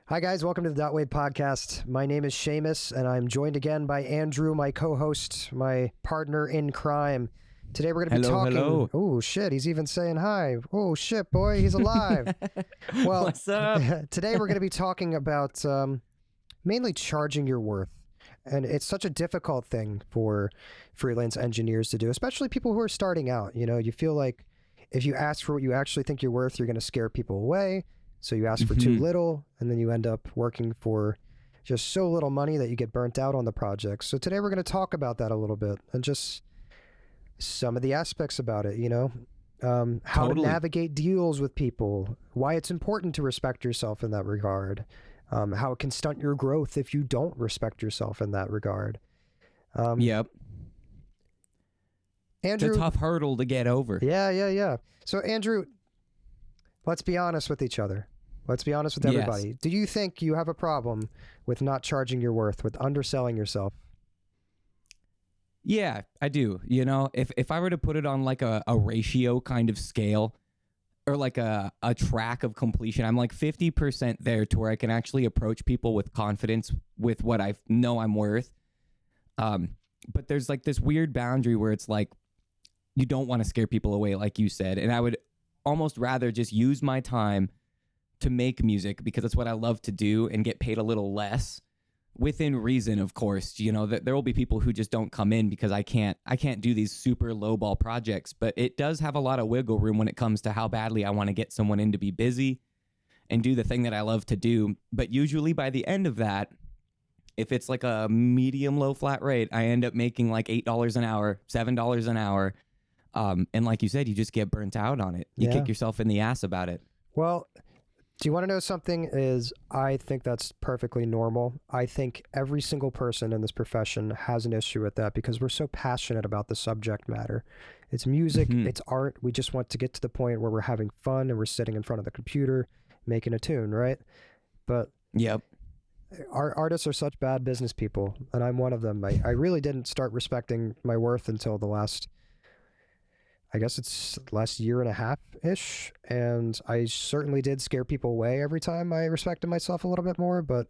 Hi, guys. Welcome to the Dot Wave Podcast. My name is Seamus, and I'm joined again by Andrew, my co-host, my partner in crime. Today we're going to be talking... Hello. Oh, shit. He's even saying hi. Oh, shit, boy. He's alive. Well, what's up? Today we're going to be talking about mainly charging your worth. And it's such a difficult thing for freelance engineers to do, especially people who are starting out. You know, you feel like if you ask for what you actually think you're worth, you're going to scare people away. So you ask for too little, and then you end up working for just so little money that you get burnt out on the project. So today we're going to talk about that a little bit and just some of the aspects about it, you know, how to navigate deals with people, why it's important to respect yourself in that regard, how it can stunt your growth if you don't respect yourself in that regard. Yep. Andrew, it's a tough hurdle to get over. Yeah. So Andrew, let's be honest with each other. Let's be honest with everybody. Yes. Do you think you have a problem with not charging your worth, with underselling yourself? Yeah, I do. You know, if I were to put it on like a ratio kind of scale or like a track of completion, I'm like 50% there to where I can actually approach people with confidence with what I know I'm worth. But there's like this weird boundary where it's like you don't want to scare people away, like you said. And I would almost rather just use my time to make music because it's what I love to do and get paid a little less within reason, of course. You know, that there will be people who just don't come in because I can't do these super lowball projects, but it does have a lot of wiggle room when it comes to how badly I want to get someone in to be busy and do the thing that I love to do. But usually by the end of that, if it's like a medium low flat rate, I end up making like $8 an hour, $7 an hour. And like you said, you just get burnt out on it. You kick yourself in the ass about it. Well, do you want to know something? I think that's perfectly normal. I think every single person in this profession has an issue with that because we're so passionate about the subject matter. It's music, it's art. We just want to get to the point where we're having fun and we're sitting in front of the computer making a tune, right? But our artists are such bad business people, and I'm one of them. I really didn't start respecting my worth until the last year and a half-ish, and I certainly did scare people away every time I respected myself a little bit more, but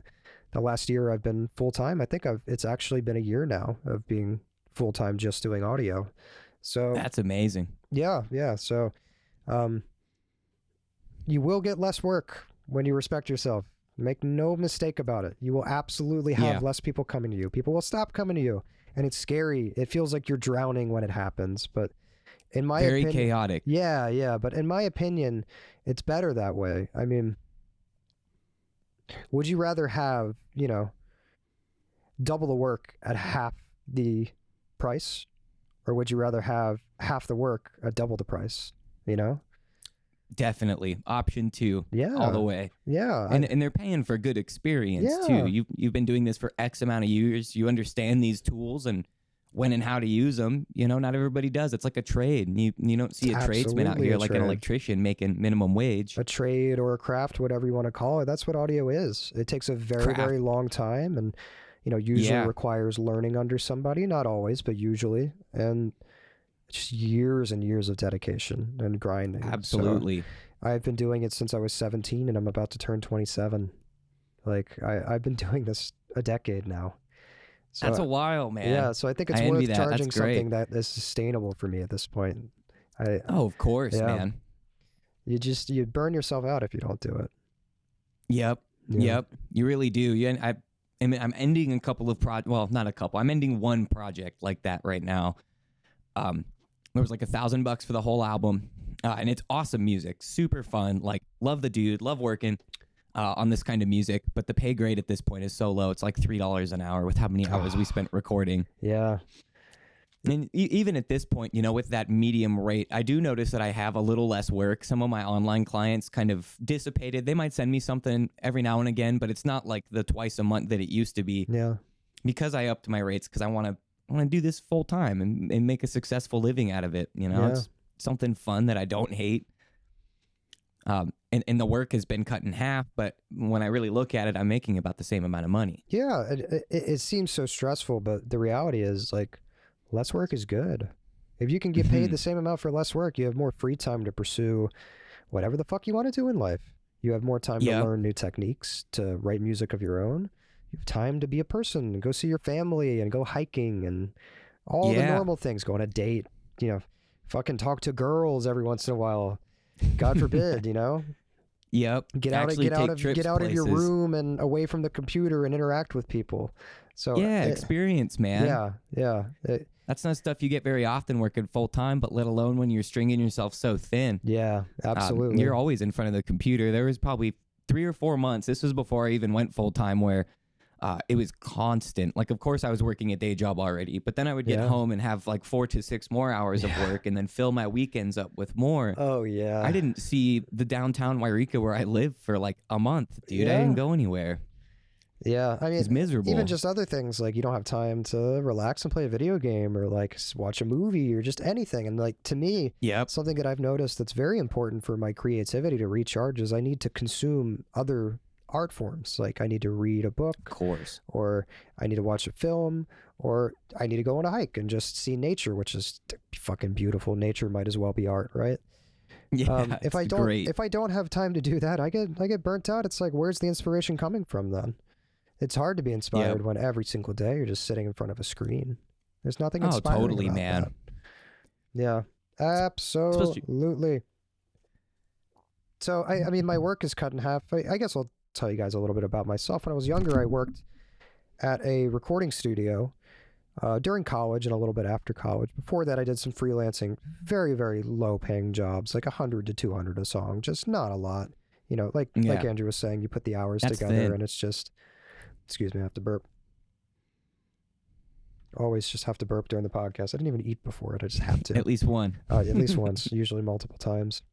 the last year I've been full-time. I think it's actually been a year now of being full-time just doing audio. So that's amazing. Yeah. So you will get less work when you respect yourself. Make no mistake about it. You will absolutely have less people coming to you. People will stop coming to you, and it's scary. It feels like you're drowning when it happens, but in my opinion, very chaotic. Yeah. But in my opinion, it's better that way. I mean, would you rather have, you know, double the work at half the price, or would you rather have half the work at double the price, you know? Definitely. Option 2. Yeah. All the way. Yeah. And they're paying for good experience too. You've been doing this for X amount of years. You understand these tools and when and how to use them. You know, not everybody does. It's like a trade. You don't see a tradesman out here like an electrician making minimum wage. A trade or a craft, whatever you want to call it. That's what audio is. It takes a very long time, and you know, usually requires learning under somebody. Not always, but usually, and just years and years of dedication and grinding. Absolutely. So I've been doing it since I was 17, and I'm about to turn 27. Like I've been doing this a decade now. So, that's a while, man. Yeah, so I think it's worth charging something that is sustainable for me at this point. Of course, man. You burn yourself out if you don't do it. Yep. You really do. I'm ending a couple of well, not a couple. I'm ending one project like that right now. There was like $1,000 for the whole album, and it's awesome music, super fun. Like, love the dude, love working on this kind of music, but the pay grade at this point is so low. It's like $3 an hour with how many hours we spent recording. Yeah. And even at this point, you know, with that medium rate, I do notice that I have a little less work. Some of my online clients kind of dissipated. They might send me something every now and again, but it's not like the twice a month that it used to be. Yeah. Because I upped my rates because I want to do this full time and make a successful living out of it. You know, it's something fun that I don't hate. And the work has been cut in half, but when I really look at it, I'm making about the same amount of money. Yeah, it seems so stressful, but the reality is, like, less work is good. If you can get paid the same amount for less work, you have more free time to pursue whatever the fuck you want to do in life. You have more time to Yep. learn new techniques, to write music of your own. You have time to be a person and go see your family and go hiking and all the Yeah. normal things. Go on a date, you know, fucking talk to girls every once in a while. God forbid, you know? Yep. Get Actually take out trips of your places. room and away from the computer and interact with people. So Yeah, experience, man. yeah. That's not stuff you get very often working full time, but let alone when you're stringing yourself so thin. Yeah, absolutely. You're always in front of the computer. There was probably 3 or 4 months. This was before I even went full time, where it was constant. Like, of course, I was working a day job already, but then I would get Yeah. home and have like 4 to 6 more hours of work, and then fill my weekends up with more. Oh yeah. I didn't see the downtown Wairika where I live for like a month, dude. I Yeah. didn't go anywhere. Yeah, I mean, It's miserable. even just other things like you don't have time to relax and play a video game or like watch a movie or just anything. And like to me, Yep. something that I've noticed that's very important for my creativity to recharge is I need to consume other art forms. Like I need to read a book, Of course. or I need to watch a film, or I need to go on a hike and just see nature, which is fucking beautiful. Nature might as well be art, right? Yeah. If it's I great. don't have time to do that, I get burnt out. It's like, where's the inspiration coming from then? It's hard to be inspired when every single day you're just sitting in front of a screen. There's nothing Oh, inspiring totally, about man. that. Yeah, absolutely. So I mean, my work is cut in half. I guess I'll tell you guys a little bit about myself. When I was younger, I worked at a recording studio during college and a little bit after college. Before that, I did some freelancing, very, very low paying jobs, like 100 to 200 a song, just not a lot. You know, like Yeah. Andrew was saying, you put the hours That's together thin. and it's just, excuse me, I have to burp. Always just have to burp during the podcast. I didn't even eat before it. I just have to. At least one. At least once, usually multiple times.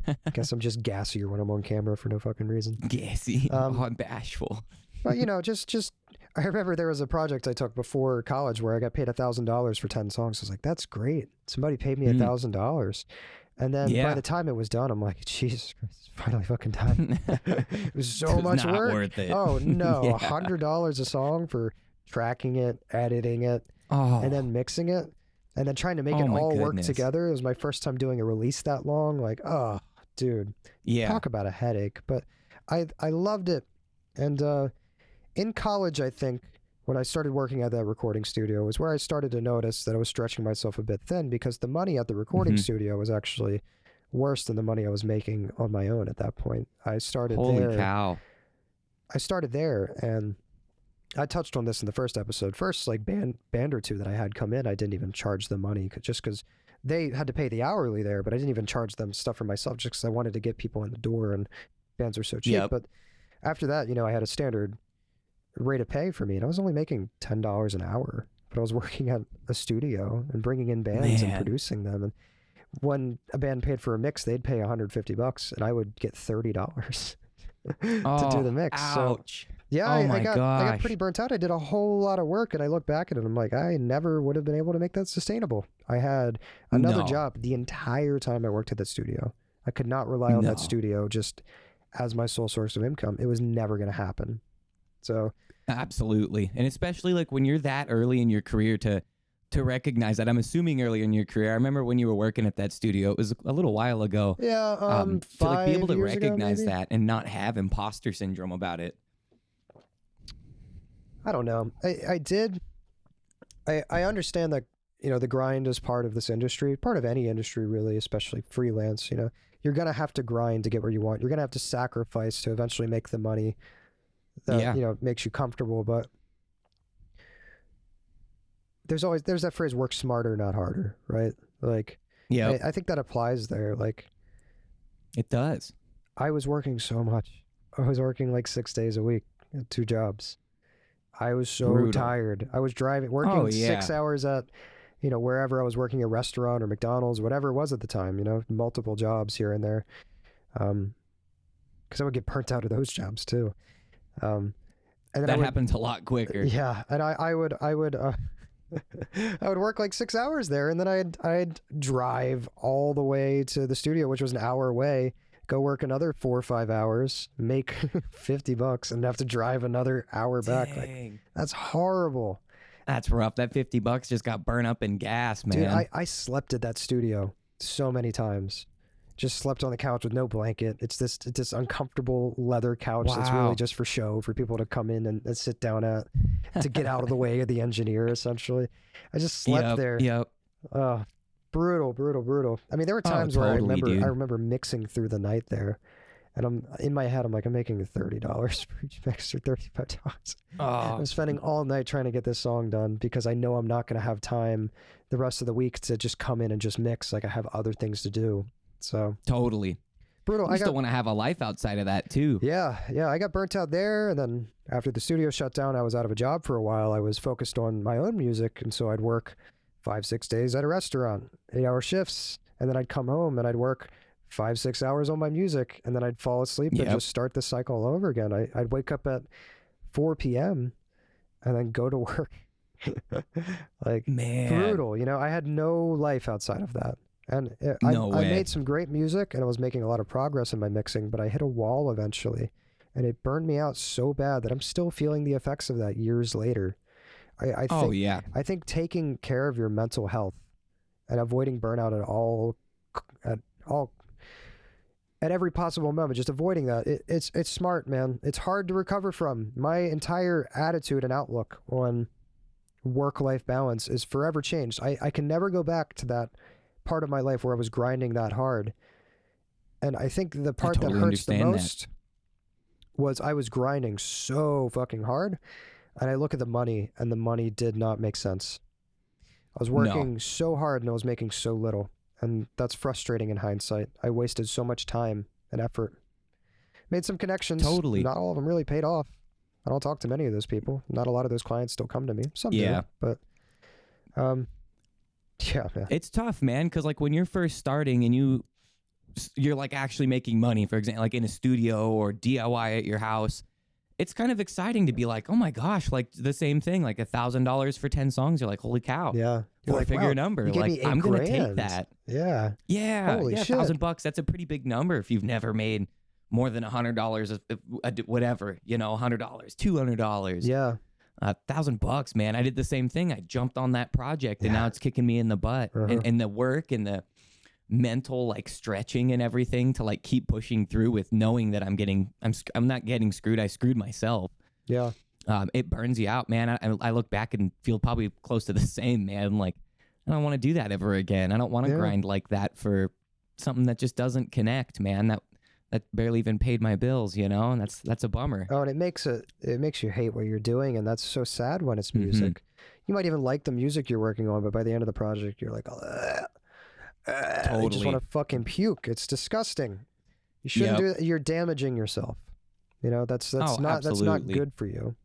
I guess I'm just gassier when I'm on camera for no fucking reason. Gassy. Um, I'm bashful. But you know, just I remember there was a project I took before college where I got paid $1,000 for 10 songs. I was like, that's great. Somebody paid me $1,000. And then by the time it was done, I'm like, Jesus Christ, it's finally fucking done. It was so much not work. worth it. Oh no, Yeah. $100 a song for tracking it, editing it, Oh. and then mixing it, and then trying to make Oh, it my all work goodness. together. It was my first time doing a release that long. Like, oh, dude, Yeah. talk about a headache. But I loved it. And in college, I think when I started working at that recording studio was where I started to notice that I was stretching myself a bit thin, because the money at the recording studio was actually worse than the money I was making on my own at that point. I started Holy there. cow. I started there, and I touched on this in the first episode. First, like band or two that I had come in, I didn't even charge them money just because they had to pay the hourly there, but I didn't even charge them stuff for myself just because I wanted to get people in the door, and bands are so cheap. Yep. But after that, you know, I had a standard rate of pay for me, and I was only making $10 an hour, but I was working at a studio and bringing in bands and Man. producing them. And when a band paid for a mix, they'd pay $150 and I would get $30 to do the mix. So Ouch. yeah, Oh I my got gosh. pretty burnt out. I did a whole lot of work, and I look back at it and I'm like, I never would have been able to make that sustainable. I had another No. job the entire time I worked at that studio. I could not rely on that No. studio just as my sole source of income. It was never going to happen. So Absolutely. And especially like when you're that early in your career to recognize that. I'm assuming early in your career. I remember when you were working at that studio, it was a little while ago. yeah, To like be able to 5 years ago, recognize maybe? that and not have imposter syndrome about it. I don't know. I understand that, you know, the grind is part of this industry, part of any industry really, especially freelance. You know, you're gonna have to grind to get where you want. You're gonna have to sacrifice to eventually make the money that Yeah. you know makes you comfortable. But there's that phrase, work smarter, not harder, right? Like Yeah, I think that applies there. Like it does. I was working so much. I was working like 6 days a week at 2 jobs. I was so Brutal. tired. I was working Oh, yeah. 6 hours at, you know, wherever I was working, a restaurant or McDonald's, whatever it was at the time, you know, multiple jobs here and there. Because I would get burnt out of those jobs too. And then That happens a lot quicker. yeah, and I would I would work like 6 hours there, and then I'd drive all the way to the studio, which was an hour away, go work another 4 or 5 hours, make $50, and have to drive another hour back. Like, Dang. that's horrible. That's rough. That $50 just got burned up in gas, man. Dude, I slept at that studio so many times. just slept on the couch with no blanket. It's this uncomfortable leather couch that's really Wow. just for show, for people to come in and sit down at, to get out of the way of the engineer, essentially. I just slept there. Yep. Brutal, brutal, brutal. I mean, there were Oh, times where totally, I dude. remember mixing through the night there, and I'm in my head, I'm like, I'm making $30 for each mix, or $35. Oh, I'm spending all night trying to get this song done because I know I'm not going to have time the rest of the week to just come in and just mix. Like, I have other things to do. So totally. brutal. You still want to have a life outside of that too. Yeah, I got burnt out there, and then after the studio shut down, I was out of a job for a while. I was focused on my own music, and so I'd work 5-6 days at a restaurant, 8-hour shifts, and then I'd come home and I'd work 5-6 hours on my music, and then I'd fall asleep and just start the cycle all over again. I'd wake up at 4 p.m. and then go to work. Like, Man. brutal. You know, I had no life outside of that. And I made some great music, and I was making a lot of progress in my mixing, but I hit a wall eventually, and it burned me out so bad that I'm still feeling the effects of that years later. I think taking care of your mental health and avoiding burnout at every possible moment, just avoiding that, it's smart, man. It's hard to recover from. My entire attitude and outlook on work-life balance is forever changed. I can never go back to that part of my life where I was grinding that hard. And I think the part that hurts the most was I was grinding so fucking hard, and I look at the money, and the money did not make sense. I was working so hard and I was making so little, and that's frustrating in hindsight. I wasted so much time and effort. Made some connections. Totally. Not all of them really paid off. I don't talk to many of those people. Not a lot of those clients still come to me. Some do, but yeah, man. It's tough, man, because like when you're first starting and you're like actually making money, for example, like in a studio or DIY at your house, it's kind of exciting to be like, oh my gosh, like the same thing, like $1,000 for 10 songs. You're like, holy cow. Yeah. Four-figure number. Like, I'm going to take that. Yeah. Yeah. Holy shit. $1,000. That's a pretty big number if you've never made more than $100, whatever, you know, $100, $200. Yeah. $1,000, man. I did the same thing. I jumped on that project, and now it's kicking me in the butt. And the work and the mental like stretching and everything to like keep pushing through with knowing that I'm not getting screwed. I screwed myself. Yeah. It burns you out, man. I look back and feel probably close to the same, man. Like, I don't want to do that ever again. I don't want to grind like that for something that just doesn't connect, man. That barely even paid my bills, you know, and that's a bummer. Oh, and it makes you hate what you're doing, and that's so sad when it's music. You might even like the music you're working on, but by the end of the project, you're like, totally. You just want to fucking puke. It's disgusting. You shouldn't do that. You're damaging yourself. You know, that's not good for you.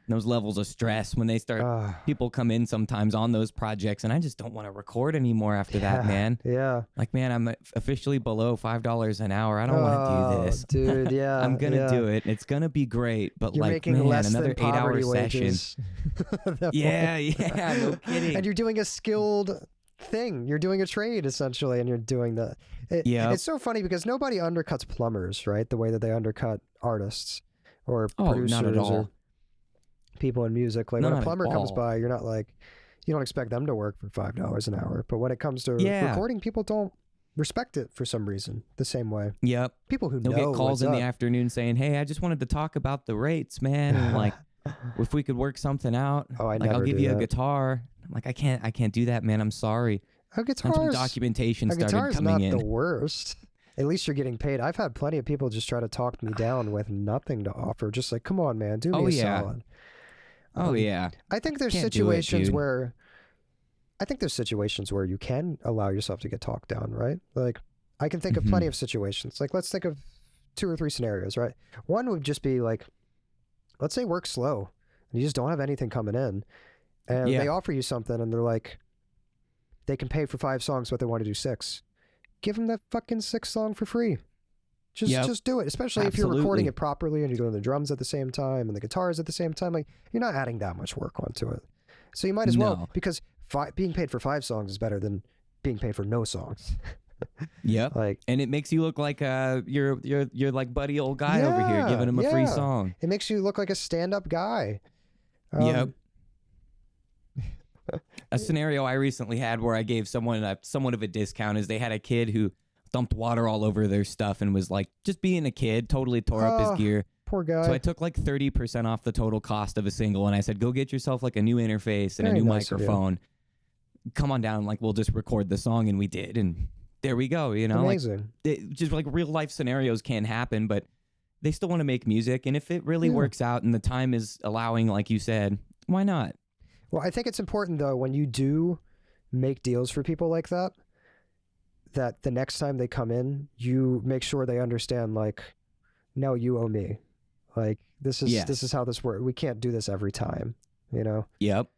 Those levels of stress when they start, people come in sometimes on those projects, and I just don't want to record anymore after that, man. Yeah. Like, man, I'm officially below $5 an hour. I don't want to do this. Dude, yeah. I'm going to do it. It's going to be great. But you're like, making man, less another than 8-hour wages. session. Yeah, no kidding. And you're doing a skilled thing. You're doing a trade, essentially, and you're doing that. It's so funny because nobody undercuts plumbers, right? The way that they undercut artists or producers. Not at all. Or people in music. Like, when a plumber comes by, you're not like, you don't expect them to work for $5 an hour. But when it comes to recording, people don't respect it for some reason the same way. Yep. People who They'll know get calls in what's the up. afternoon saying, hey, I just wanted to talk about the rates, man. And like, if we could work something out, I'll give you a guitar. I'm like, I can't do that, man. I'm sorry. That's when documentation started coming in. Not the worst. At least you're getting paid. I've had plenty of people just try to talk me down with nothing to offer. Just like, come on, man, do me a solid. I think there's situations where you can allow yourself to get talked down, right? Like, I can think of plenty of situations. Like, let's think of 2 or 3 scenarios, right? One would just be like, let's say work's slow and you just don't have anything coming in, and they offer you something and they're like, they can pay for 5 songs, but they want to do 6. Give them that fucking 6th song for free. Just do it, especially if you're recording it properly and you're doing the drums at the same time and the guitars at the same time. Like, you're not adding that much work onto it. So you might as well, because being paid for 5 songs is better than being paid for no songs. Yep. Like, and it makes you look like you're like buddy old guy over here giving him a free song. It makes you look like a stand-up guy. Yep. A scenario I recently had where I gave someone somewhat of a discount is they had a kid who dumped water all over their stuff and was like just being a kid, totally tore up his gear. Poor guy. So I took like 30% off the total cost of a single, and I said, go get yourself like a new interface and Very a new nice of you. microphone. Come on down, like we'll just record the song, and we did, and there we go. You know, Amazing. like just like real life scenarios can happen, but they still want to make music, and if it really works out and the time is allowing, like you said, why not? Well, I think it's important though when you do make deals for people like that, that the next time they come in, you make sure they understand like, no, you owe me. Like this is how this works. We can't do this every time, you know? Yep,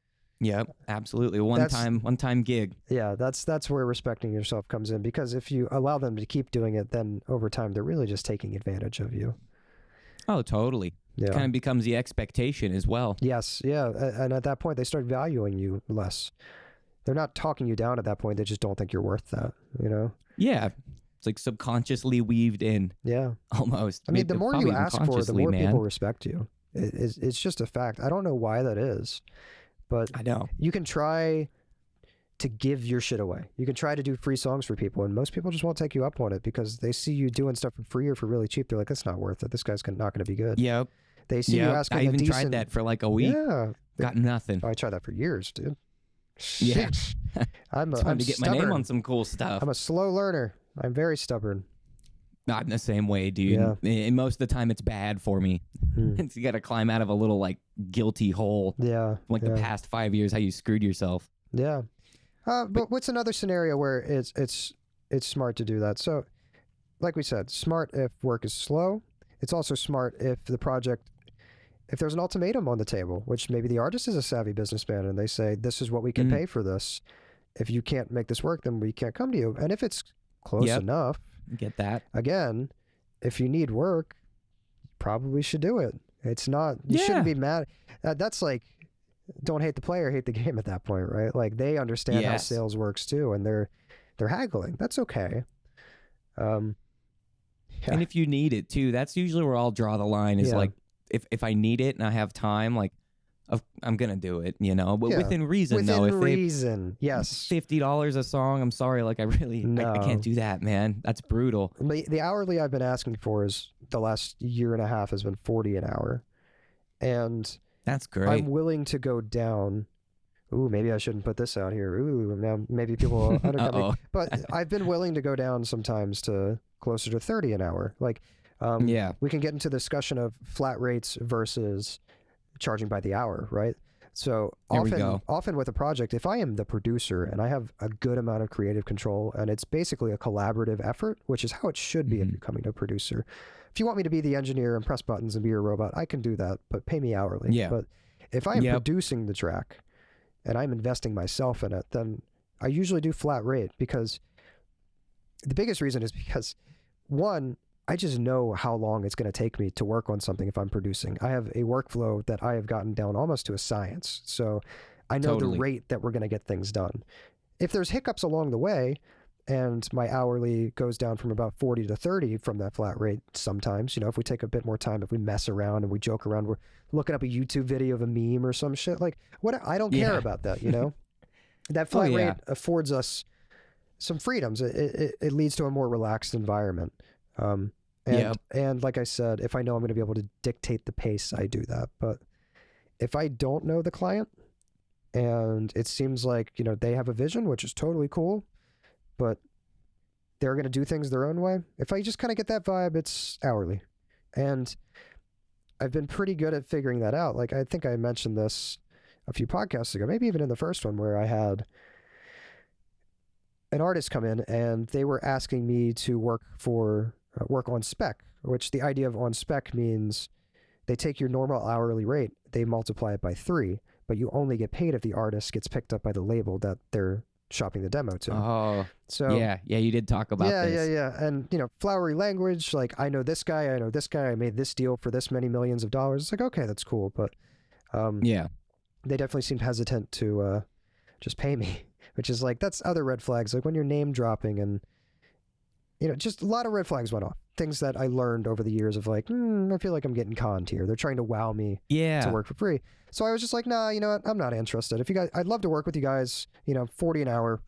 absolutely. One time gig. Yeah, that's where respecting yourself comes in, because if you allow them to keep doing it, then over time they're really just taking advantage of you. Oh, totally. Yeah. It kind of becomes the expectation as well. Yes, yeah, and at that point they start valuing you less. They're not talking you down at that point. They just don't think you're worth that, you know? Yeah. It's like subconsciously weaved in. Yeah. Almost. I mean, the more you ask for, the more man. people respect you. It's just a fact. I don't know why that is, but I know. you can try to give your shit away. You can try to do free songs for people, and most people just won't take you up on it because they see you doing stuff for free or for really cheap. They're like, that's not worth it. This guy's not going to be good. Yep. They see you asking I even a decent... tried that for like a week. Yeah. Got nothing. I tried that for years, dude. Yeah. Shit. I'm to get stubborn. my name on some cool stuff. I'm a slow learner. I'm very stubborn. Not in the same way, dude. Yeah. And most of the time it's bad for me. You got to climb out of a little like guilty hole. Yeah. Like the past 5 years, how you screwed yourself. Yeah. But what's another scenario where it's smart to do that? So, like we said, smart if work is slow. It's also smart if if there's an ultimatum on the table, which maybe the artist is a savvy businessman and they say, this is what we can pay for this. If you can't make this work, then we can't come to you. And if it's close enough, get that. Again, if you need work, you probably should do it. It's not, you shouldn't be mad. That's like, don't hate the player, hate the game at that point, right? Like they understand how sales works too, and they're haggling. That's okay. And if you need it too, that's usually where I'll draw the line is like, if I need it and I have time, like I'm going to do it, you know, but within reason though. Within reason, yes. $50 a song, I'm sorry, like I can't do that, man. That's brutal. The hourly I've been asking for is the last year and a half has been $40 an hour. And that's great. I'm willing to go down. Ooh, maybe I shouldn't put this out here. Ooh, now maybe people will undercut me. But I've been willing to go down sometimes to closer to 30 an hour. Like, we can get into the discussion of flat rates versus charging by the hour, right? So often with a project, if I am the producer and I have a good amount of creative control and it's basically a collaborative effort, which is how it should be if you're coming to a producer. If you want me to be the engineer and press buttons and be your robot, I can do that, but pay me hourly. Yeah. But if I am producing the track and I'm investing myself in it, then I usually do flat rate, because the biggest reason is because, one, I just know how long it's going to take me to work on something if I'm producing. I have a workflow that I have gotten down almost to a science. So I know the rate that we're going to get things done. If there's hiccups along the way and my hourly goes down from about 40 to 30 from that flat rate, sometimes, you know, if we take a bit more time, if we mess around and we joke around, we're looking up a YouTube video of a meme or some shit, like what, I don't care about that, you know. That flat rate affords us some freedoms. It leads to a more relaxed environment. And like I said, if I know I'm going to be able to dictate the pace, I do that. But if I don't know the client and it seems like, you know, they have a vision, which is totally cool, but they're going to do things their own way. If I just kind of get that vibe, it's hourly. And I've been pretty good at figuring that out. Like, I think I mentioned this a few podcasts ago, maybe even in the first one, where I had an artist come in and they were asking me to work on spec, which the idea of on spec means they take your normal hourly rate, they multiply it by 3, but you only get paid if the artist gets picked up by the label that they're shopping the demo to. Oh, so yeah, you did talk about this. Yeah. And, you know, flowery language, like, I know this guy, I made this deal for this many millions of dollars. It's like, okay, that's cool. But they definitely seemed hesitant to just pay me, which is like, that's other red flags. Like when you're name dropping and, you know, just a lot of red flags went off. Things that I learned over the years of like, I feel like I'm getting conned here. They're trying to wow me to work for free. So I was just like, nah, you know what? I'm not interested. If you guys, I'd love to work with you guys, you know, 40 an hour.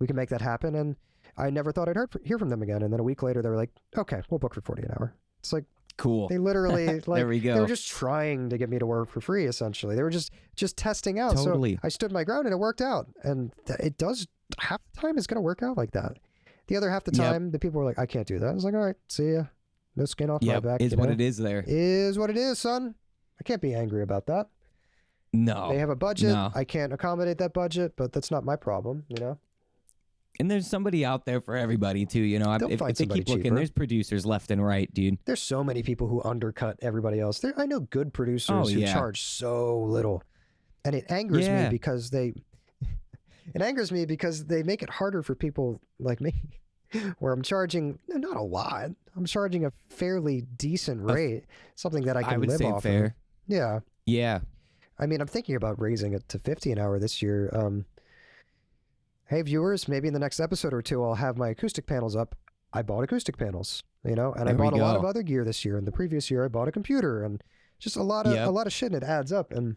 We can make that happen. And I never thought I'd hear from them again. And then a week later, they were like, okay, we'll book for 40 an hour. It's like, Cool. they literally, like, There we go. they were just trying to get me to work for free, essentially. They were just testing out. Totally. So I stood my ground and it worked out. And it does, half the time it's going to work out like that. The other half the time, the people were like, I can't do that. I was like, all right, see ya. No skin off my back. Is what it is there. Is what it is, son. I can't be angry about that. No. They have a budget. No. I can't accommodate that budget, but that's not my problem, you know? And there's somebody out there for everybody too, you know. They'll If find they somebody keep looking, cheaper. there's producers left and right, dude. There's so many people who undercut everybody else. I know good producers who charge so little. And it angers me because it angers me because they make it harder for people like me, where I'm charging not a lot. I'm charging a fairly decent rate, something that I can would live say off fair. of. Yeah. Yeah. I mean, I'm thinking about raising it to 50 an hour this year. Hey, viewers, maybe in the next episode or two, I'll have my acoustic panels up. I bought acoustic panels, you know, and I bought a lot of other gear this year. And the previous year, I bought a computer and just a lot of shit, and it adds up. And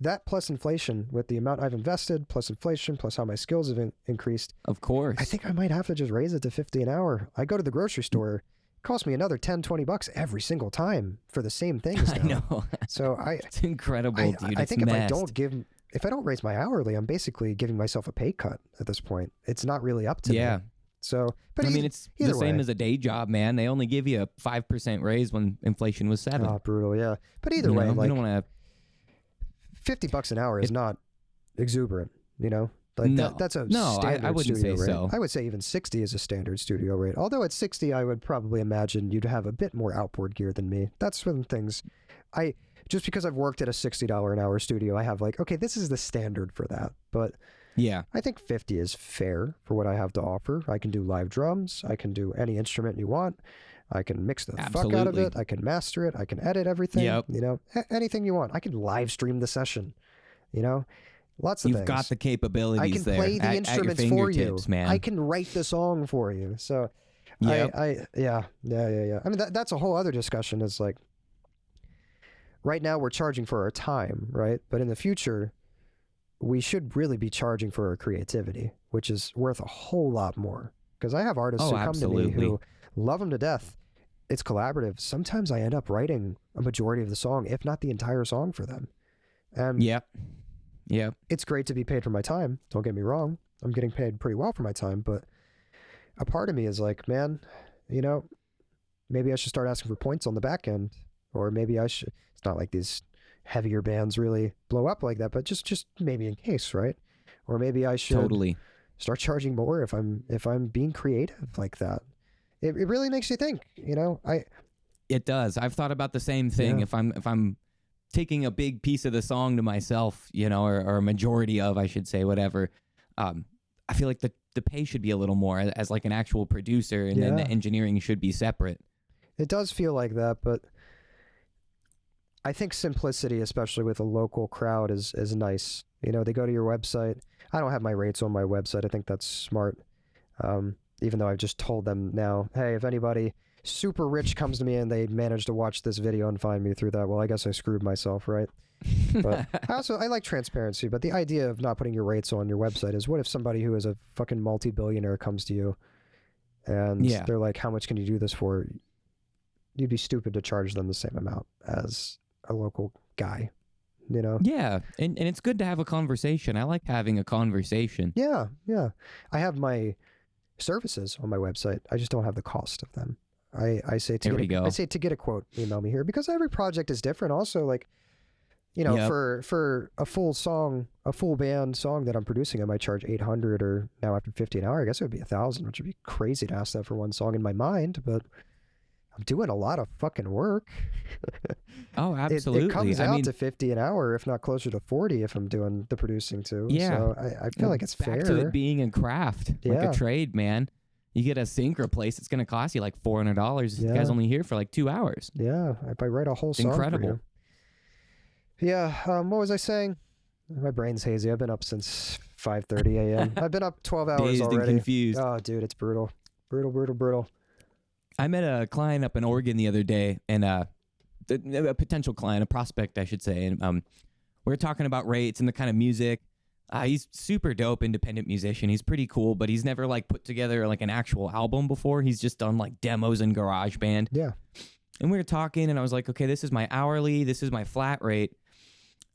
that plus inflation, with the amount I've invested, plus inflation, plus how my skills have increased. Of course. I think I might have to just raise it to 50 an hour. I go to the grocery store. It costs me another 10, 20 bucks every single time for the same things now. I know. So it's incredible, dude. I think it's if I don't raise my hourly, I'm basically giving myself a pay cut at this point. It's not really up to me. So, but I mean, it's the same as a day job, man. They only give you a 5% raise when inflation was 7%. Oh, brutal, yeah. But either way, like, you don't want to. $50 an hour is not exuberant, you know. Like that's a standard I wouldn't say rate. so. I would say even 60 is a standard studio rate. Although at 60, I would probably imagine you'd have a bit more outboard gear than me. That's when things, just because I've worked at a $60 an hour studio, I have like, okay, this is the standard for that. But yeah, I think 50 is fair for what I have to offer. I can do live drums. I can do any instrument you want. I can mix the fuck out of it. I can master it. I can edit everything. Yep. You know, anything you want. I can live stream the session. You know, lots of things. You've got the capabilities. I can there play the instruments at your for you. Man. I can write the song for you. So, yeah. I mean, that's a whole other discussion. Is like, right now we're charging for our time, right? But in the future, we should really be charging for our creativity, which is worth a whole lot more. Because I have artists who come to me who love them to death. It's collaborative. Sometimes I end up writing a majority of the song, if not the entire song, for them. And it's great to be paid for my time. Don't get me wrong. I'm getting paid pretty well for my time, but a part of me is like, man, you know, maybe I should start asking for points on the back end, or maybe I should. It's not like these heavier bands really blow up like that, but just maybe in case, right? Or maybe I should start charging more if I'm being creative like that. It really makes you think, you know. It does. I've thought about the same thing. Yeah. If I'm taking a big piece of the song to myself, you know, or a majority of, I should say, whatever, I feel like the pay should be a little more as like an actual producer, and then the engineering should be separate. It does feel like that, but I think simplicity, especially with a local crowd, is nice. You know, they go to your website. I don't have my rates on my website. I think that's smart. Even though I've just told them now, hey, if anybody super rich comes to me and they manage to watch this video and find me through that, well, I guess I screwed myself, right? But I like transparency, but the idea of not putting your rates on your website is, what if somebody who is a fucking multi-billionaire comes to you and they're like, how much can you do this for? You'd be stupid to charge them the same amount as a local guy, you know? Yeah, and it's good to have a conversation. I like having a conversation. Yeah. I have my services on my website. I just don't have the cost of them. I say to get a quote, email me here, because every project is different. Also, like, you know, for a full song, a full band song that I'm producing, I might charge $800, or now after 50 an hour, I guess it would be $1,000, which would be crazy to ask that for one song in my mind, but I'm doing a lot of fucking work. Oh, absolutely. It comes out to 50 an hour, if not closer to 40 if I'm doing the producing too. Yeah. So I feel like it's back fair. to it being a craft, like a trade, man. You get a sync replace, it's going to cost you like $400. The guy's only here for like 2 hours. Yeah, if I write a whole song incredible. For you. Yeah, what was I saying? My brain's hazy. I've been up since 5:30 a.m. I've been up 12 hours Dazed already. and confused. Oh, dude, it's brutal. Brutal. I met a client up in Oregon the other day, and a potential client, a prospect, I should say, and we were talking about rates and the kind of music He's super dope independent musician. He's pretty cool, but he's never like put together like an actual album before. He's just done like demos in GarageBand. Yeah. And we were talking, and I was like, okay, this is my hourly, this is my flat rate.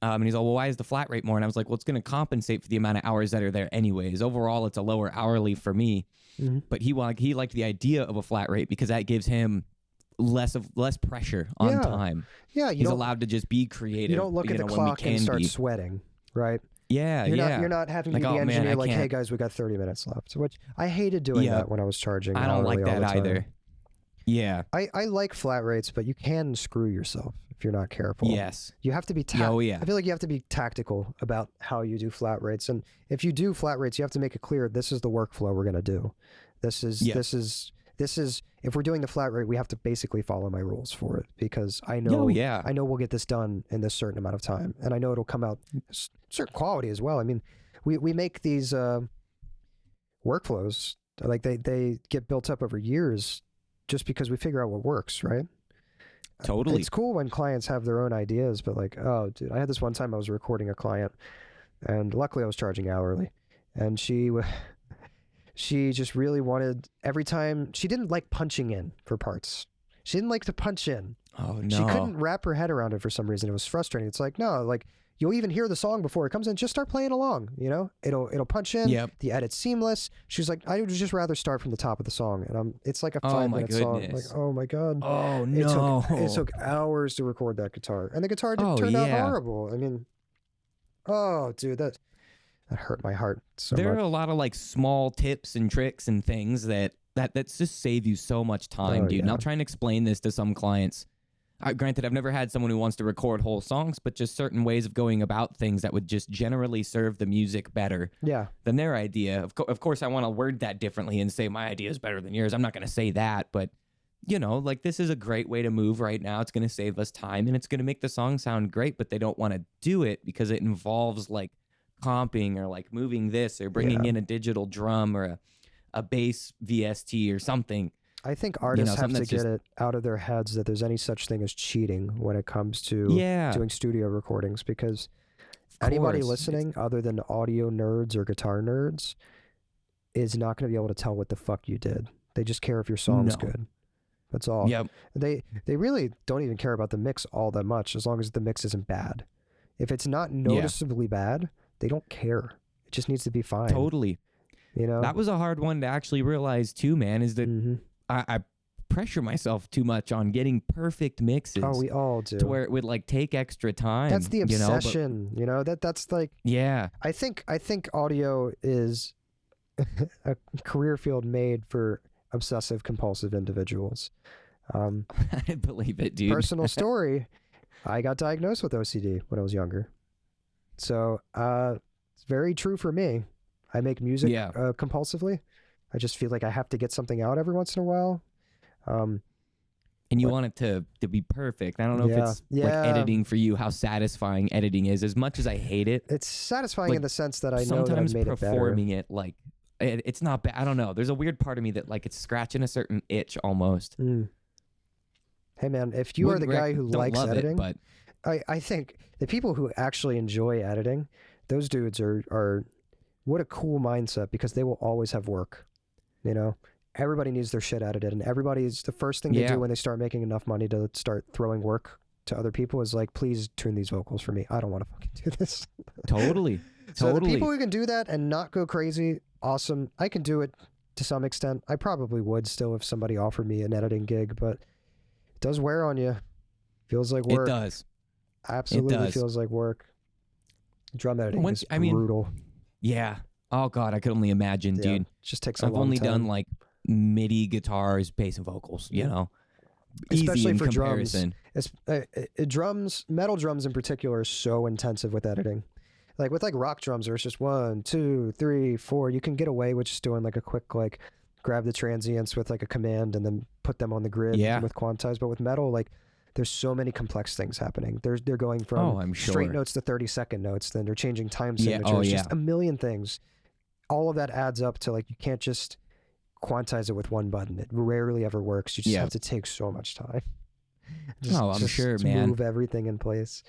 And he's like, well, why is the flat rate more? And I was like, well, it's going to compensate for the amount of hours that are there anyways. Overall, it's a lower hourly for me. Mm-hmm. But he liked the idea of a flat rate because that gives him less pressure on time. Yeah, he's allowed to just be creative. You don't look at the clock and start sweating, right? Yeah, You're not having to be the engineer like, hey guys, we got 30 minutes left. Which I hated doing that when I was charging. I don't like that either. Yeah. I like flat rates, but you can screw yourself if you're not careful. Yes. You have to be I feel like you have to be tactical about how you do flat rates. And if you do flat rates, you have to make it clear this is the workflow we're going to do. This is if we're doing the flat rate, we have to basically follow my rules for it because I know I know we'll get this done in this certain amount of time, and I know it'll come out certain quality as well. I mean, we make these workflows like they get built up over years just because we figure out what works, right? Totally. It's cool when clients have their own ideas, but like, oh, dude, I had this one time I was recording a client, and luckily I was charging hourly, and she just really wanted every time. She didn't like punching in for parts. She didn't like to punch in. Oh no. She couldn't wrap her head around it for some reason. It was frustrating. It's like, no, like you'll even hear the song before it comes in. Just start playing along. You know, it'll punch in. Yep. The edit's seamless. She's like, I would just rather start from the top of the song, and it's like a 5-minute song. Like, oh my god. Oh no. It took hours to record that guitar, and the guitar turned out horrible. I mean, oh dude, that hurt my heart so much. There are a lot of like small tips and tricks and things that just save you so much time, dude. Yeah. And I'll try and explain this to some clients. Granted, I've never had someone who wants to record whole songs, but just certain ways of going about things that would just generally serve the music better than their idea. Of course, I want to word that differently and say my idea is better than yours. I'm not going to say that, but you know, like this is a great way to move right now. It's going to save us time and it's going to make the song sound great, but they don't want to do it because it involves like comping or like moving this or bringing in a digital drum or a bass VST or something. I think artists have to get it out of their heads that there's any such thing as cheating when it comes to doing studio recordings, because anybody listening other than audio nerds or guitar nerds is not going to be able to tell what the fuck you did. They just care if your song's good. That's all. Yep. They really don't even care about the mix all that much as long as the mix isn't bad. If it's not noticeably bad, they don't care. It just needs to be fine. Totally. You know? That was a hard one to actually realize too, man, is that I pressure myself too much on getting perfect mixes. Oh, we all do. To where it would like take extra time. That's the obsession, you know? That's like I think audio is a career field made for obsessive compulsive individuals. I believe it, dude. Personal story. I got diagnosed with OCD when I was younger. So it's very true for me. I make music compulsively. I just feel like I have to get something out every once in a while. And you want it to be perfect. I don't know if it's like editing for you, how satisfying editing is. As much as I hate it. It's satisfying in the sense that I know that sometimes I've made it better. Performing it like, it's not bad. I don't know. There's a weird part of me that like it's scratching a certain itch almost. Hey man, if you are the guy who likes editing, but I think the people who actually enjoy editing, those dudes are what a cool mindset, because they will always have work. You know, everybody needs their shit edited, and everybody's the first thing they do when they start making enough money to start throwing work to other people is like, please tune these vocals for me. I don't want to fucking do this. Totally. So the people who can do that and not go crazy, awesome. I can do it to some extent. I probably would still if somebody offered me an editing gig, but it does wear on you. Feels like work. It does. Absolutely feels like work. Drum editing is brutal. Yeah. Oh God, I could only imagine, dude. It just takes a long time. I've only time. done like MIDI guitars, bass and vocals, you know. Especially Easy in for comparison. drums. Metal drums in particular are so intensive with editing. Like with like rock drums, where it's just 1, 2, 3, 4. You can get away with just doing like a quick like grab the transients with like a command and then put them on the grid with quantize. But with metal, like there's so many complex things happening. They're going from straight notes to 30-second notes. Then they're changing time signatures. Just a million things. All of that adds up to like you can't just quantize it with one button. It rarely ever works. You just have to take so much time. I'm sure, man. Move everything in place.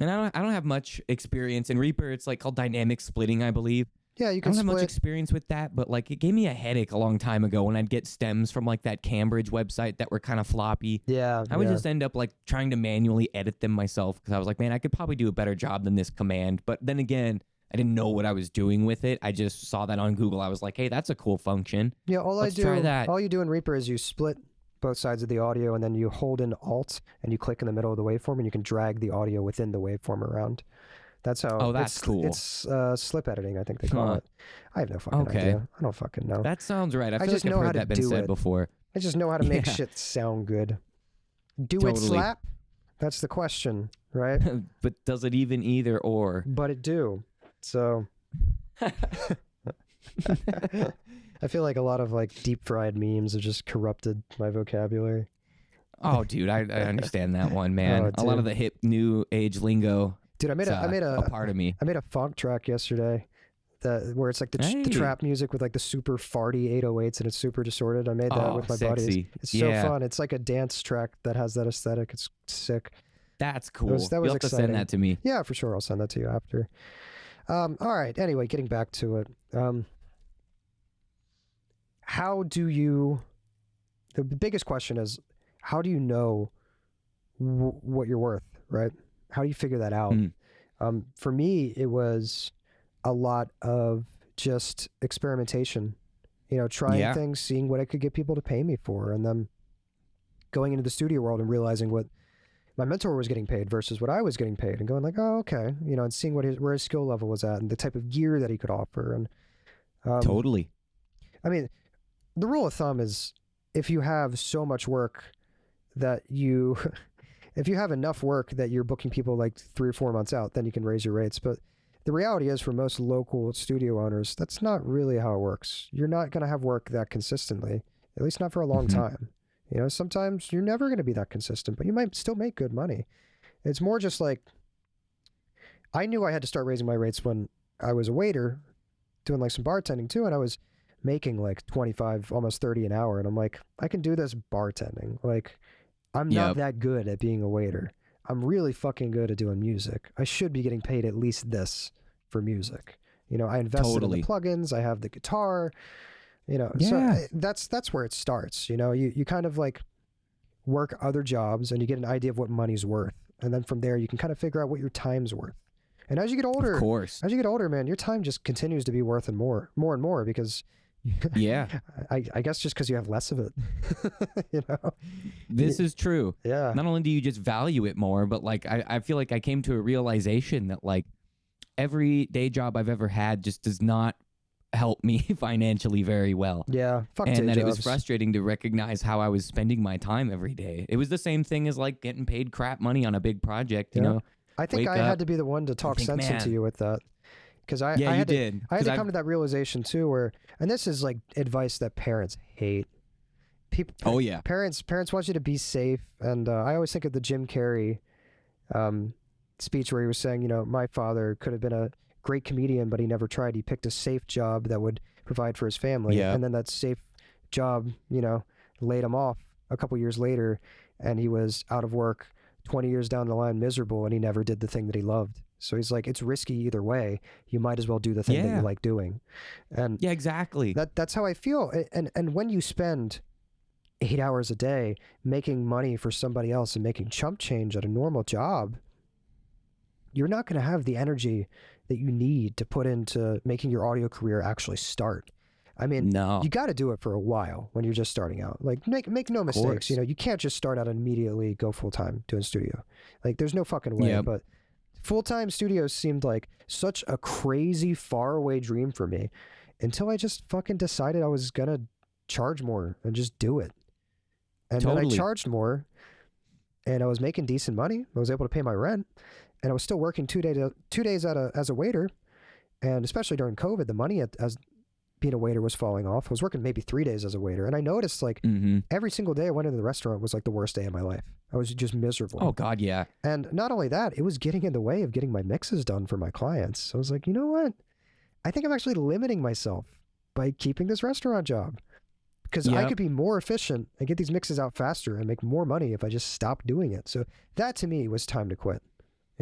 And I don't have much experience in Reaper. It's like called dynamic splitting, I believe. Yeah, you I can don't have much split. experience with that, but like it gave me a headache a long time ago when I'd get stems from like that Cambridge website that were kind of floppy. Yeah, I would yeah. just end up like trying to manually edit them myself because I was like, man, I could probably do a better job than this command. But then again, I didn't know what I was doing with it. I just saw that on Google. I was like, hey, that's a cool function. Yeah, Let's try that. all you do in Reaper is you split both sides of the audio, and then you hold in Alt and you click in the middle of the waveform, and you can drag the audio within the waveform around. That's how. Oh, that's cool. It's slip editing, I think they call it. I have no fucking Okay. idea. I don't fucking know. That sounds right. I feel just like I've know how heard to that been do said it. before. I just know how to make Yeah. shit sound good. Do it Totally. slap? That's the question, right? But does it even either or? But it do. So I feel like a lot of like deep fried memes have just corrupted my vocabulary. Oh, dude, I understand that one, man. Oh, A lot of dude. the hip new age lingo. Dude, I made a part of me. I made a funk track yesterday where it's like the Hey. trap music with like the super farty 808s and it's super distorted. I made that with my buddies. Sexy. It's Yeah. so fun. It's like a dance track that has that aesthetic. It's sick. That's cool. That was You'll have to exciting. send that to me. Yeah, for sure. I'll send that to you after. All right. Anyway, getting back to it. How do you... The biggest question is, how do you know what you're worth, right? How do you figure that out? For me, it was a lot of just experimentation, trying things, seeing what I could get people to pay me for, and then going into the studio world and realizing what my mentor was getting paid versus what I was getting paid, and going like, oh, okay, and seeing where his skill level was at and the type of gear that he could offer. And Totally. I mean, the rule of thumb is if you have so much work that if you have enough work that you're booking people like 3 or 4 months out, then you can raise your rates. But the reality is, for most local studio owners, that's not really how it works. You're not going to have work that consistently, at least not for a long time. Sometimes you're never going to be that consistent, but you might still make good money. It's more just like, I knew I had to start raising my rates when I was a waiter doing like some bartending too, and I was making like 25, almost 30 an hour. And I'm like, I can do this bartending. Like, I'm not that good at being a waiter. I'm really fucking good at doing music. I should be getting paid at least this for music. I invested in the plugins. I have the guitar. So that's where it starts. You kind of like work other jobs and you get an idea of what money's worth, and then from there you can kind of figure out what your time's worth. And as you get older, Of course. man, your time just continues to be worth and more and more because Yeah. I guess just because you have less of it. This is true. Yeah. Not only do you just value it more, but like I feel like I came to a realization that like every day job I've ever had just does not help me financially very well. Yeah. Fuck And day that it was jobs. frustrating to recognize how I was spending my time every day. It was the same thing as like getting paid crap money on a big project, you know? I think wake I had up, to be the one to talk think, sense into man. you with that. Because I Yeah, you had to, did. I had 'Cause to I've- come to that realization too, and this is like advice that parents hate. Oh, yeah. Parents want you to be safe, and I always think of the Jim Carrey speech where he was saying, my father could have been a great comedian, but he never tried. He picked a safe job that would provide for his family, Yeah. and then that safe job, laid him off a couple years later, and he was out of work 20 years down the line, miserable, and he never did the thing that he loved. So he's like, it's risky either way. You might as well do the thing that you like doing. And Yeah, exactly. that's how I feel. And when you spend 8 hours a day making money for somebody else and making chump change at a normal job, you're not going to have the energy that you need to put into making your audio career actually start. I mean, No. you got to do it for a while when you're just starting out. Like, make no mistakes. course. You can't just start out and immediately go full time doing studio. Like, there's no fucking way. Yep. But full time studios seemed like such a crazy, far away dream for me until I just fucking decided I was gonna charge more and just do it. And then I Totally. charged more, and I was making decent money. I was able to pay my rent, and I was still working 2 days as a waiter. And especially during COVID, the money as being a waiter was falling off. I was working maybe 3 days as a waiter, and I noticed like every single day I went into the restaurant was like the worst day of my life. I was just miserable. Oh, God, yeah. And not only that, it was getting in the way of getting my mixes done for my clients. So I was like, you know what? I think I'm actually limiting myself by keeping this restaurant job because I Yep. could be more efficient and get these mixes out faster and make more money if I just stopped doing it. So that to me was time to quit.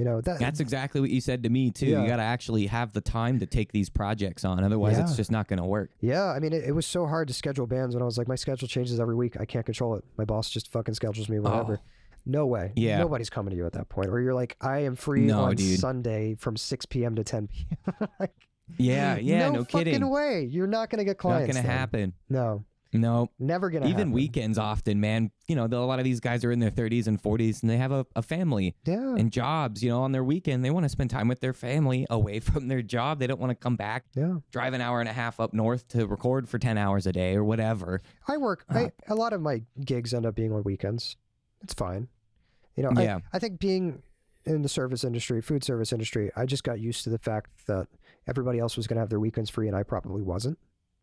You know, That's exactly what you said to me too. Yeah. You got to actually have the time to take these projects on. Otherwise, it's just not going to work. Yeah, I mean, it was so hard to schedule bands when I was like, my schedule changes every week. I can't control it. My boss just fucking schedules me whatever. No way. Yeah. Nobody's coming to you at that point. Or you're like, I am free on Sunday from 6 p.m. to 10 p.m. Like, yeah, no kidding. Fucking way. You're not going to get clients. Not going to happen. No. No. Never going to happen. Even weekends often, man. You know, a lot of these guys are in their 30s and 40s and they have a family and jobs, you know, on their weekend. They want to spend time with their family away from their job. They don't want to come back, drive an hour and a half up north to record for 10 hours a day or whatever. I work, a lot of my gigs end up being on weekends. It's fine. You know, I think being in the service industry, food service industry, I just got used to the fact that everybody else was going to have their weekends free and I probably wasn't.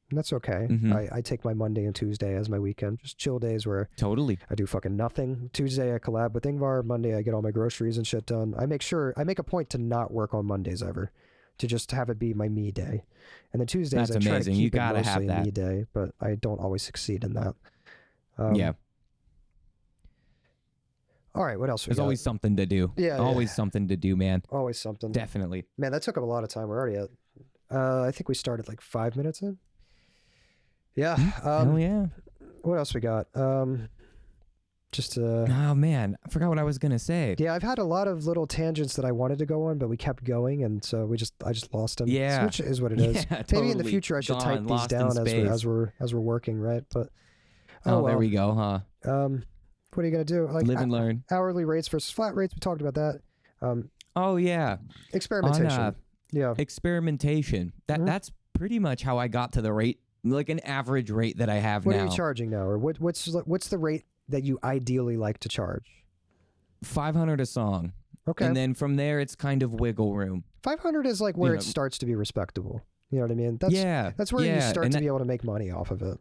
And that's okay. I take my Monday and Tuesday as my weekend, just chill days where I do fucking nothing. Tuesday I collab with Ingvar. Monday I get all my groceries and shit done. I make a point to not work on Mondays ever, to just have it be my me day. And then Tuesdays I try to keep it mostly me day, but I don't always succeed in that. All right, what else we got? There's always something to do. Always something to do, man. Always something. Definitely. Man, that took up a lot of time. We're already at, I think we started like 5 minutes in. Yeah. Hell yeah. What else we got? Oh man, I forgot what I was gonna say. Yeah, I've had a lot of little tangents that I wanted to go on, but we kept going, and so I just lost them. Yeah, which is what it is. Yeah, Maybe in the future I should type these down as we're working, right? But well. There we go, huh? What are you gonna do? Like live and learn. Hourly rates versus flat rates. We talked about that. Experimentation. Experimentation. That's pretty much how I got to the rate. Like an average rate that I have now. What are you charging now, or what's the rate that you ideally like to charge? $500 a song. Okay. And then from there, it's kind of wiggle room. 500 is like where it starts to be respectable. You know what I mean? That's where you start to be able to make money off of it.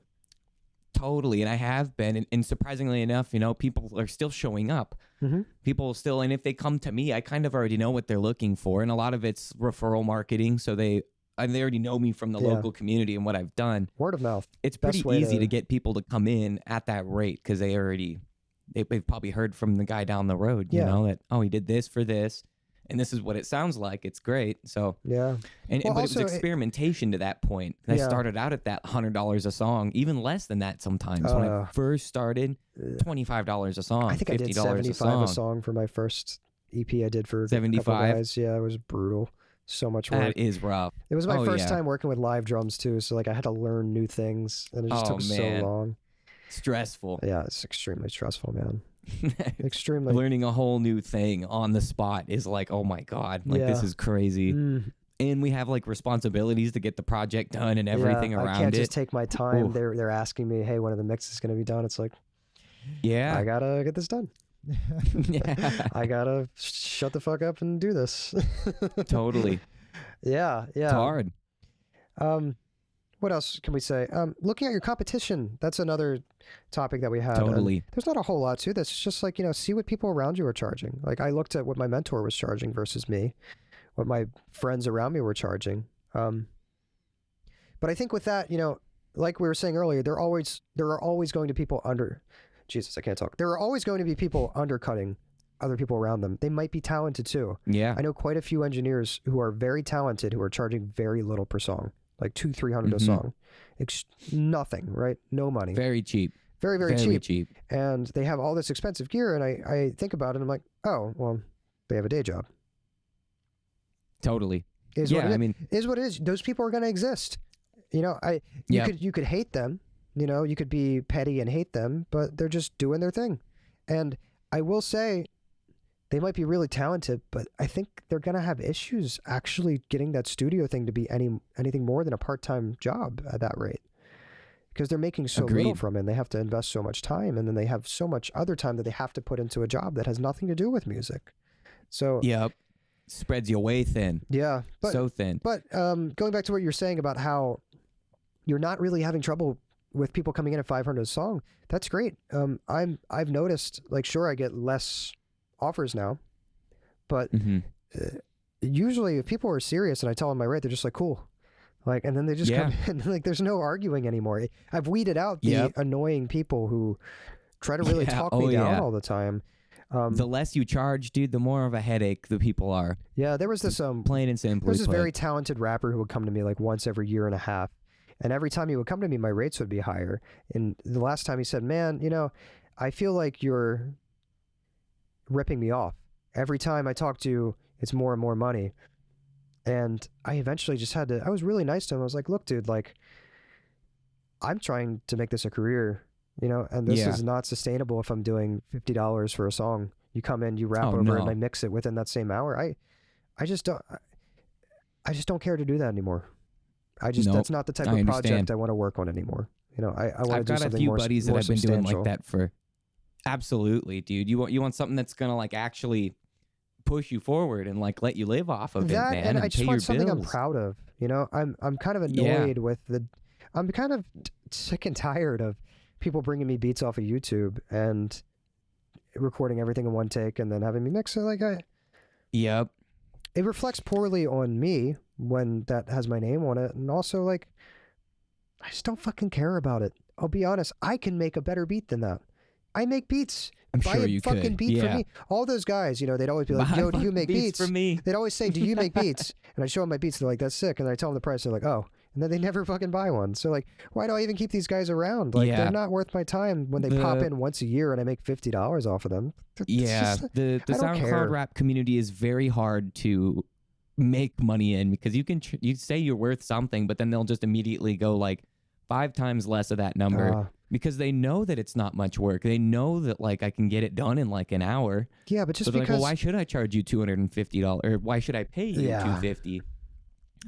Totally, and I have been, and surprisingly enough, you know, people are still showing up. People still, and if they come to me, I kind of already know what they're looking for, and a lot of it's referral marketing, so they already know me from the local community and what I've done. Word of mouth. It's pretty easy to get people to come in at that rate because they've probably heard from the guy down the road, you know, that, he did this for this, and this is what it sounds like. It's great. So, but it was experimentation to that point. I started out at that $100 a song, even less than that sometimes. When I first started, $25 a song, I think I did $75 a song for my first EP I did for 75. Guys. Yeah, it was brutal. So much work. That is rough. It was my first time working with live drums too, so like I had to learn new things, and it just took so long. Stressful. Yeah, it's extremely stressful, man. Extremely. Learning a whole new thing on the spot is like, oh my god, like this is crazy. And we have like responsibilities to get the project done and everything around it. I can't just take my time. They're asking me, hey, when are the mixes going to be done? It's like, I gotta get this done. I gotta shut the fuck up and do this. Totally. Yeah. It's hard. What else can we say? Looking at your competition, that's another topic that we had. Totally. There's not a whole lot to this. It's just like, see what people around you are charging. Like I looked at what my mentor was charging versus me, what my friends around me were charging. But I think with that, like we were saying earlier, there are always going to people Jesus, I can't talk. There are always going to be people undercutting other people around them. They might be talented too. Yeah. I know quite a few engineers who are very talented who are charging very little per song, like $200-300 a song. Nothing, right? No money. Very cheap. Very, very cheap. And they have all this expensive gear, and I think about it, and I'm like, oh, well, they have a day job. Totally. Is what it is. Those people are going to exist. You could hate them. You could be petty and hate them, but they're just doing their thing. And I will say they might be really talented, but I think they're going to have issues actually getting that studio thing to be anything more than a part-time job at that rate. Because they're making so little from it, and they have to invest so much time, and then they have so much other time that they have to put into a job that has nothing to do with music. So spreads you way thin. Yeah. So thin. But going back to what you're saying about how you're not really having trouble with people coming in at $500 a song, that's great. I've noticed, like, sure, I get less offers now, but usually if people are serious and I tell them my rate, they're just like, cool. Like, and then they just come in, like, there's no arguing anymore. I've weeded out the annoying people who try to really talk me down all the time. The less you charge, dude, the more of a headache the people are. Yeah, there was this Plain and simply there's this put. very talented rapper who would come to me like once every year and a half. And every time he would come to me, my rates would be higher. And the last time he said, man, I feel like you're ripping me off. Every time I talk to you, it's more and more money. And I eventually just had to, I was really nice to him. I was like, look, dude, like, I'm trying to make this a career, and this is not sustainable if I'm doing $50 for a song. You come in, you rap over it, and I mix it within that same hour. I just don't care to do that anymore. That's not the type of project I want to work on anymore. I want to do something more. I've got a few buddies that I've been doing like that for. Absolutely, dude. You want something that's gonna like actually push you forward and like let you live off of that, it, man, and I just pay want your something bills. I'm proud of. I'm kind of annoyed with I'm kind of sick and tired of people bringing me beats off of YouTube and recording everything in one take and then having me mix it. Yep. It reflects poorly on me when that has my name on it, and also like I just don't fucking care about it. I'll be honest, I can make a better beat than that. I make beats. I'm Buy sure a you fucking could. beat for me. All those guys, they'd always be like, yo, do you make beats? For me? They'd always say, do you make beats? And I show them my beats. They're like, that's sick. And I tell them the price. They're like, oh. And then they never fucking buy one. So like, why do I even keep these guys around? Like, they're not worth my time when they pop in once a year and I make $50 off of them. The SoundCloud rap community is very hard to make money in because you say you're worth something, but then they'll just immediately go like 5 times less of that number. Because they know that it's not much work. They know that like I can get it done in like an hour. Yeah, but just so because like, well, why should I charge you $250 or why should I pay you $250?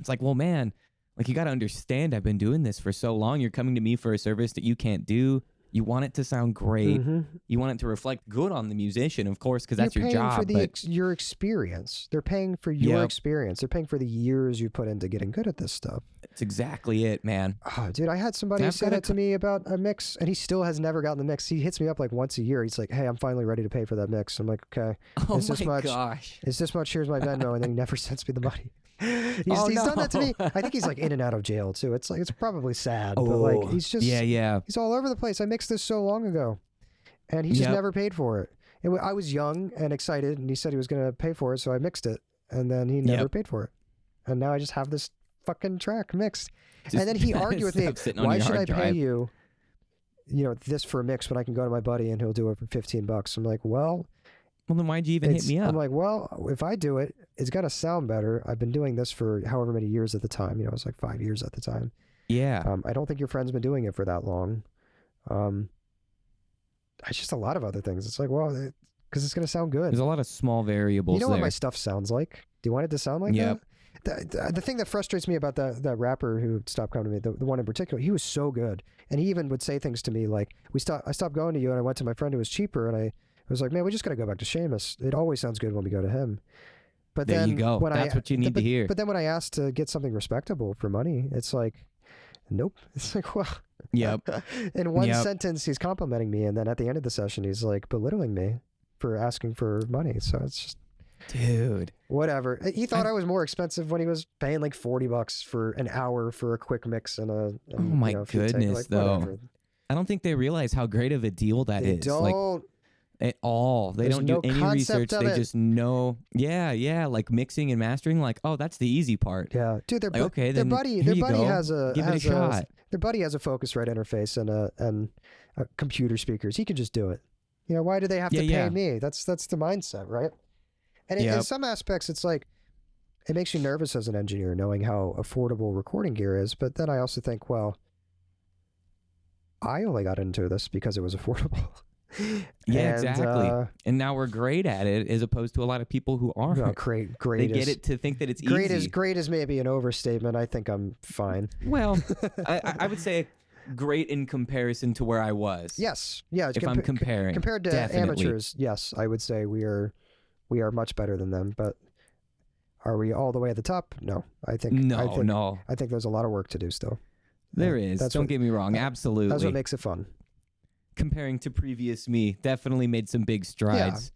It's like, well, man, like you got to understand I've been doing this for so long. You're coming to me for a service that you can't do. You want it to sound great. Mm-hmm. You want it to reflect good on the musician, of course, because that's your job. You're paying for your experience. They're paying for your experience. They're paying for the years you put into getting good at this stuff. That's exactly it, man. Oh, dude, I had somebody say that to me about a mix, and he still has never gotten the mix. He hits me up like once a year. He's like, hey, I'm finally ready to pay for that mix. I'm like, okay. Is this much? Is this much? Here's my Venmo. And then he never sends me the money. He's done that to me. I think he's like in and out of jail too. It's like, it's probably sad, but like he's just, he's all over the place. I mixed this so long ago and he just never paid for it. I was young and excited and he said he was going to pay for it. So I mixed it and then he never paid for it. And now I just have this fucking track mixed. And then he argued with me, why should I pay you, this for a mix when I can go to my buddy and he'll do it for $15? I'm like, well, then why'd you even hit me up? I'm like, well, if I do it, it's got to sound better. I've been doing this for however many years at the time. It was like 5 years at the time. Yeah. I don't think your friend's been doing it for that long. It's just a lot of other things. It's like, well, because it's going to sound good. There's a lot of small variables what my stuff sounds like? Do you want it to sound like that? The thing that frustrates me about that rapper who stopped coming to me, the one in particular, he was so good. And he even would say things to me like, I stopped going to you and I went to my friend who was cheaper and I was like, man, we just got to go back to Seamus. It always sounds good when we go to him. But there you go. That's what you need to hear. But then when I asked to get something respectable for money, it's like, nope. It's like, well, in one sentence, he's complimenting me. And then at the end of the session, he's like belittling me for asking for money. So it's just, dude, whatever. He thought I was more expensive when he was paying like $40 for an hour for a quick mix and a. Oh my goodness, though. Whatever. I don't think they realize how great of a deal that is. They don't. Like, at all. They don't do any research. They just know. Yeah. Like mixing and mastering. Like, oh, that's the easy part. Yeah, dude. Their buddy has a give it a shot. Their buddy has a Focusrite interface and a computer speakers. He can just do it. Why do they have to pay me? That's the mindset, right? And in some aspects, it's like it makes you nervous as an engineer knowing how affordable recording gear is. But then I also think, well, I only got into this because it was affordable. Yeah, exactly. And now we're great at it as opposed to a lot of people who aren't. No, great. They get it to think that it's easy. Great is maybe an overstatement. I think I'm fine. Well, I would say great in comparison to where I was. Yes. Yeah. If I'm comparing. Compared to amateurs, yes, I would say we are much better than them. But are we all the way at the top? No. I think no. I think there's a lot of work to do still. There is. Don't get me wrong. Absolutely. That's what makes it fun. Comparing to previous me, definitely made some big strides.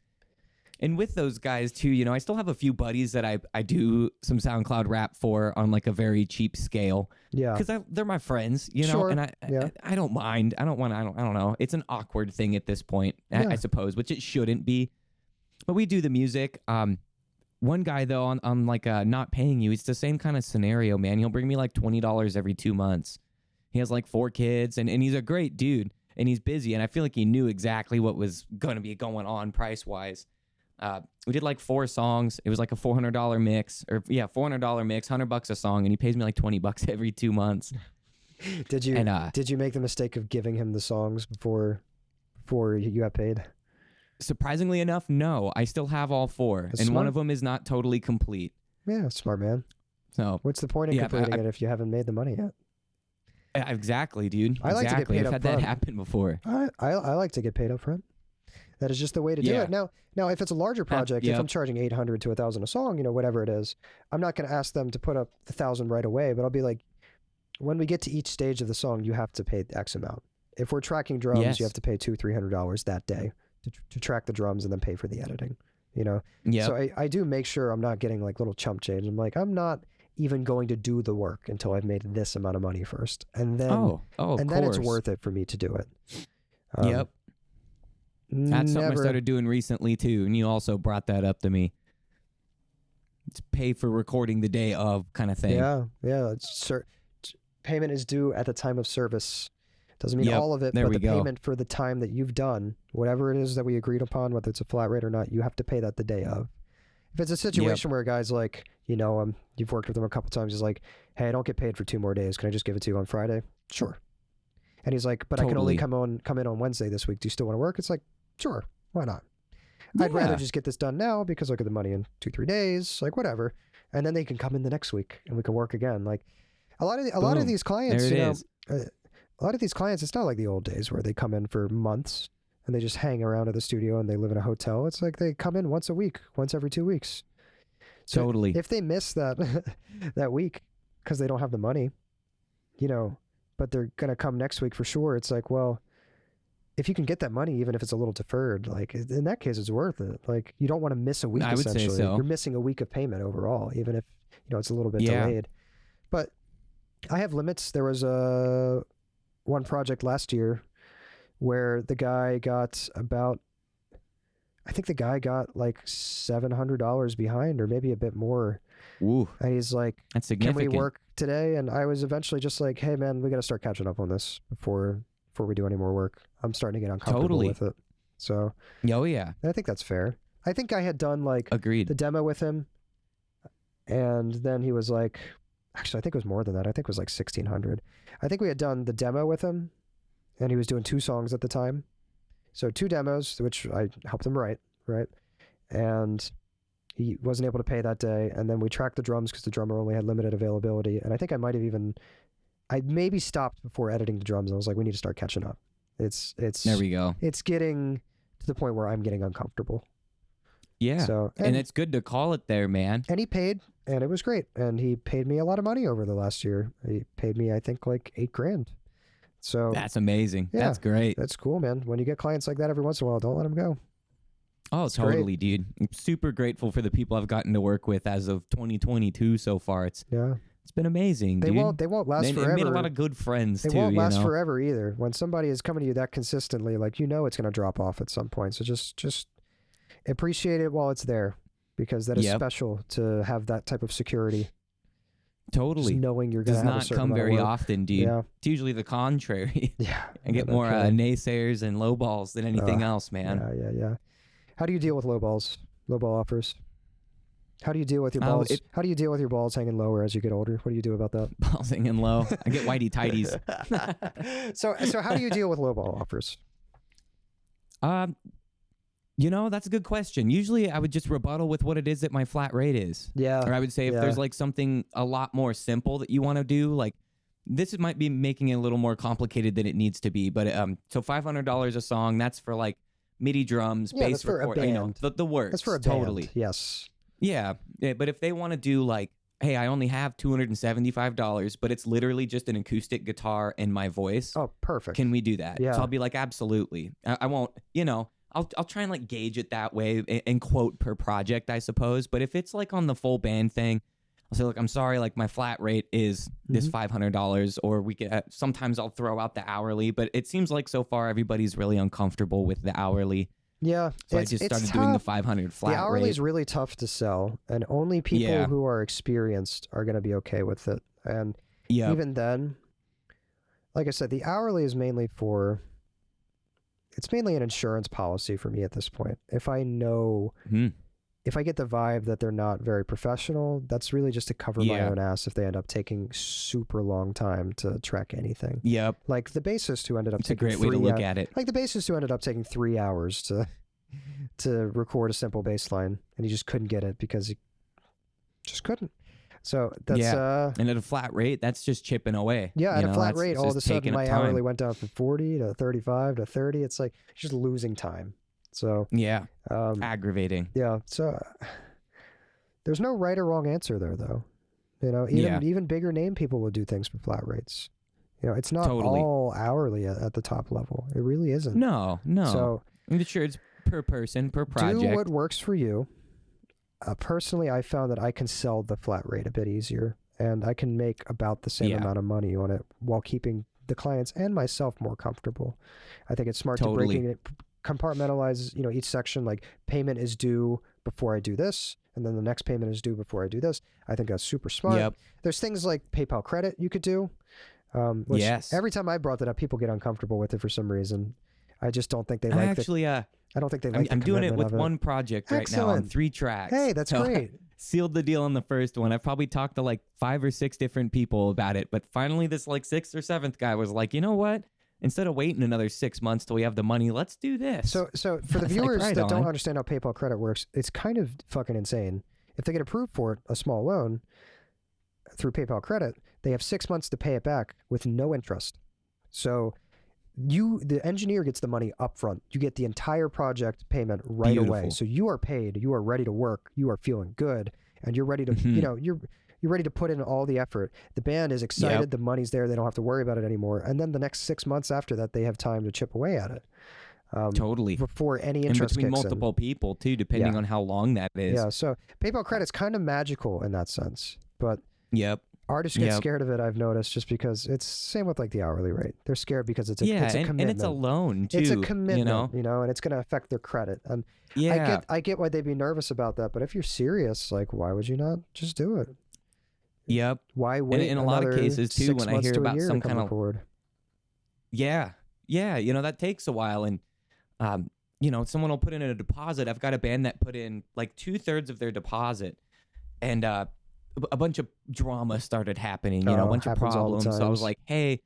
Yeah. And with those guys too, I still have a few buddies that I do some SoundCloud rap for on like a very cheap scale. Yeah. Because they're my friends, know, and I don't mind. I don't know. It's an awkward thing at this point, I suppose, which it shouldn't be. but we do the music. One guy though on like not paying you, it's the same kind of scenario, man. He'll bring me like $20 every 2 months. He has like 4 kids, and he's a great dude, and he's busy, and I feel like he knew exactly what was going to be going on price wise. We did like 4 songs. It was like a $400 mix, or $400 mix, $100 a song, and he pays me like $20 every 2 months. Did you make the mistake of giving him the songs before you got paid? Surprisingly enough, no. I still have all 4, That's and smart. one of them is not totally complete. Yeah, smart man. So What's the point in completing it if you haven't made the money yet? exactly, dude. I like to get exactly. paid I've up had that front. happen before. I like to get paid up front. That is just the way to do Yeah. it. Now, if it's a larger project, if yep. I'm charging $800 to $1,000 a song, whatever it is, I'm not going to ask them to put up the $1,000 right away. But I'll be like, when we get to each stage of the song, you have to pay X amount. If we're tracking drums, Yes. you have to pay $200-$300 that day to track the drums and then pay for the editing. Yeah. So I do make sure I'm not getting like little chump change. I'm like, I'm not even going to do the work until I've made this amount of money first, and then then it's worth it for me to do it. Yep. That's something I never- started doing recently too, and you also brought that up to me. It's pay for recording the day of kind of thing. Yeah. Payment is due at the time of service. Doesn't mean all of it, there but we the go. payment for the time that you've done, whatever it is that we agreed upon, whether it's a flat rate or not, you have to pay that the day of. If it's a situation where a guy's like, you've worked with him a couple times, he's like, hey, I don't get paid for 2 more days. Can I just give it to you on Friday? Sure. And he's like, but I can only come in on Wednesday this week. Do you still want to work? It's like, sure. Why not? I'd rather just get this done now because I'll get the money in 2-3 days, like whatever. And then they can come in the next week and we can work again. Like a lot of these clients, a lot of these clients, it's not like the old days where they come in for months and they just hang around at the studio and they live in a hotel. It's like they come in once a week, once every 2 weeks. So Totally. if they miss that that week because they don't have the money, but they're gonna come next week for sure. It's like, well, if you can get that money, even if it's a little deferred, like in that case, it's worth it. Like you don't want to miss a week. I would say essentially, so. You're missing a week of payment overall, even if it's a little bit delayed. But I have limits. There was one project last year where the guy got like $700 behind, or maybe a bit more. Ooh, and he's like, that's significant. Can we work today? And I was eventually just like, hey man, we got to start catching up on this before we do any more work. I'm starting to get uncomfortable with it. So oh yeah, I think that's fair. I think I had done like agreed the demo with him, and then he was like, actually I think it was more than that. I think it was like 1,600. I think we had done the demo with him, and he was doing 2 songs at the time. So 2 demos, which I helped him write, right? And he wasn't able to pay that day. And then we tracked the drums because the drummer only had limited availability. And I think I maybe stopped before editing the drums. I was like, we need to start catching up. It's there we go. It's getting to the point where I'm getting uncomfortable. Yeah. So, and it's good to call it there, man. And he paid, and it was great. And he paid me a lot of money over the last year. He paid me, I think, like $8,000. So that's amazing. Yeah, that's great. That's cool, man. When you get clients like that every once in a while, don't let them go. Oh, It's totally, dude. I'm super grateful for the people I've gotten to work with as of 2022 so far. It's been amazing, They dude. won't last forever. They made a lot of good friends, They too. won't last forever either. When somebody is coming to you that consistently, like it's going to drop off at some point. So just appreciate it while it's there, because that is special to have that type of security. Totally. Just knowing you're going to have a does not certain come amount of very work. often, dude. Yeah. It's usually the contrary. Yeah. I get more naysayers and lowballs than anything else, man. Yeah. How do you deal with lowball offers? How do you deal with your balls? How do you deal with your balls hanging lower as you get older? What do you do about that? Balls hanging low. I get whitey tighties. So how do you deal with lowball offers? That's a good question. Usually I would just rebuttal with what it is that my flat rate is. Yeah. Or I would say if there's like something a lot more simple that you want to do, like this might be making it a little more complicated than it needs to be. But so $500 a song, that's for like MIDI drums, bass that's for a record, the works. That's for a totally. band. Yes. Yeah. But if they want to do like, hey, I only have $275, but it's literally just an acoustic guitar and my voice. Oh, perfect. Can we do that? Yeah. So I'll be like, absolutely. I won't, I'll try and like gauge it that way and quote per project, I suppose. But if it's like on the full band thing, I'll say, look, I'm sorry, like my flat rate is this $500, or we get, sometimes I'll throw out the hourly, but it seems like so far everybody's really uncomfortable with the hourly. Yeah, So I just started doing the 500 flat the hourly rate. is really tough to sell, and only people who are experienced are going to be okay with it. And Yep. even then, like I said, the hourly is mainly it's mainly an insurance policy for me at this point. If I know, if I get the vibe that they're not very professional, that's really just to cover my own ass if they end up taking super long time to track anything. Yep. Like the bassist who ended up It's a taking great way to look at it. Like the bassist who ended up taking 3 hours to record a simple bass line, and he just couldn't get it because he just couldn't. So that's and at a flat rate, that's just chipping away. Yeah, at a flat rate, all of a sudden my hourly time. went down from 40 to 35 to 30. It's like just losing time. So Yeah, aggravating. Yeah, so there's no right or wrong answer there, though. You know, even bigger name people will do things for flat rates. You know, it's not all hourly at the top level. It really isn't. No. So I'm sure it's per person, per project. Do what works for you. Personally, I found that I can sell the flat rate a bit easier, and I can make about the same amount of money on it while keeping the clients and myself more comfortable. I think it's smart to breaking it, compartmentalize, you know, each section, like payment is due before I do this, and then the next payment is due before I do this. I think that's super smart. Yep. There's things like PayPal credit you could do. Which every time I brought that up, people get uncomfortable with it for some reason. I just don't think they like it. I don't think they like I'm doing it with one project right now on 3 tracks. Hey, that's great. Sealed the deal on the first one. I've probably talked to like 5 or 6 different people about it, but finally this like 6th or 7th guy was like, you know what? Instead of waiting another 6 months till we have the money, let's do this. So for the viewers that don't understand how PayPal credit works, it's kind of fucking insane. If they get approved for it, a small loan through PayPal credit, they have 6 months to pay it back with no interest. So the engineer gets the money up front. You get the entire project payment right away. So you are paid, you are ready to work, you are feeling good, and you're ready to, you know, you're ready to put in all the effort. The band is excited, the money's there, they don't have to worry about it anymore. And then the next 6 months after that, they have time to chip away at it. Before any interest between kicks multiple people too, depending on how long that is. Yeah, so PayPal credit's kind of magical in that sense. But artists get scared of it, I've noticed, just because it's same with like the hourly rate. They're scared because it's a commitment. And it's a loan too. It's a commitment, you know, and it's going to affect their credit. And I get why they'd be nervous about that. But if you're serious, like, why would you not just do it? Yep. Why wait? And in a lot of cases too, when I hear about some kind of you know, that takes a while, and you know, someone will put in a deposit. I've got a band that put in like 2/3 of their deposit, and a bunch of drama started happening, you know, a bunch of problems. So I was like, hey,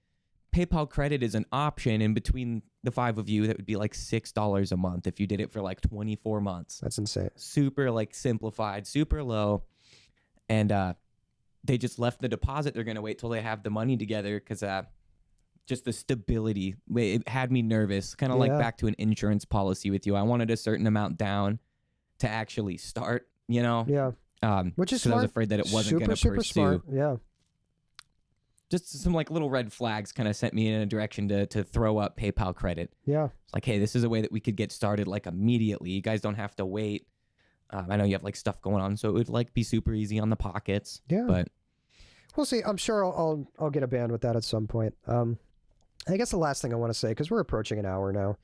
PayPal credit is an option. And between the 5 of you, that would be like $6 a month if you did it for like 24 months. That's insane. Super like simplified, super low. And they just left the deposit. They're going to wait till they have the money together because just the stability, it had me nervous, kind of like back to an insurance policy with you. I wanted a certain amount down to actually start, you know? Yeah. Which is smart. I was afraid that it wasn't going to pursue. Smart. Yeah. Just some like little red flags kind of sent me in a direction to throw up PayPal credit. Yeah. It's like, hey, this is a way that we could get started like immediately. You guys don't have to wait. I know you have like stuff going on, so it would like be super easy on the pockets. Yeah. But we'll see. I'm sure I'll get a band with that at some point. I guess the last thing I want to say, because we're approaching an hour now.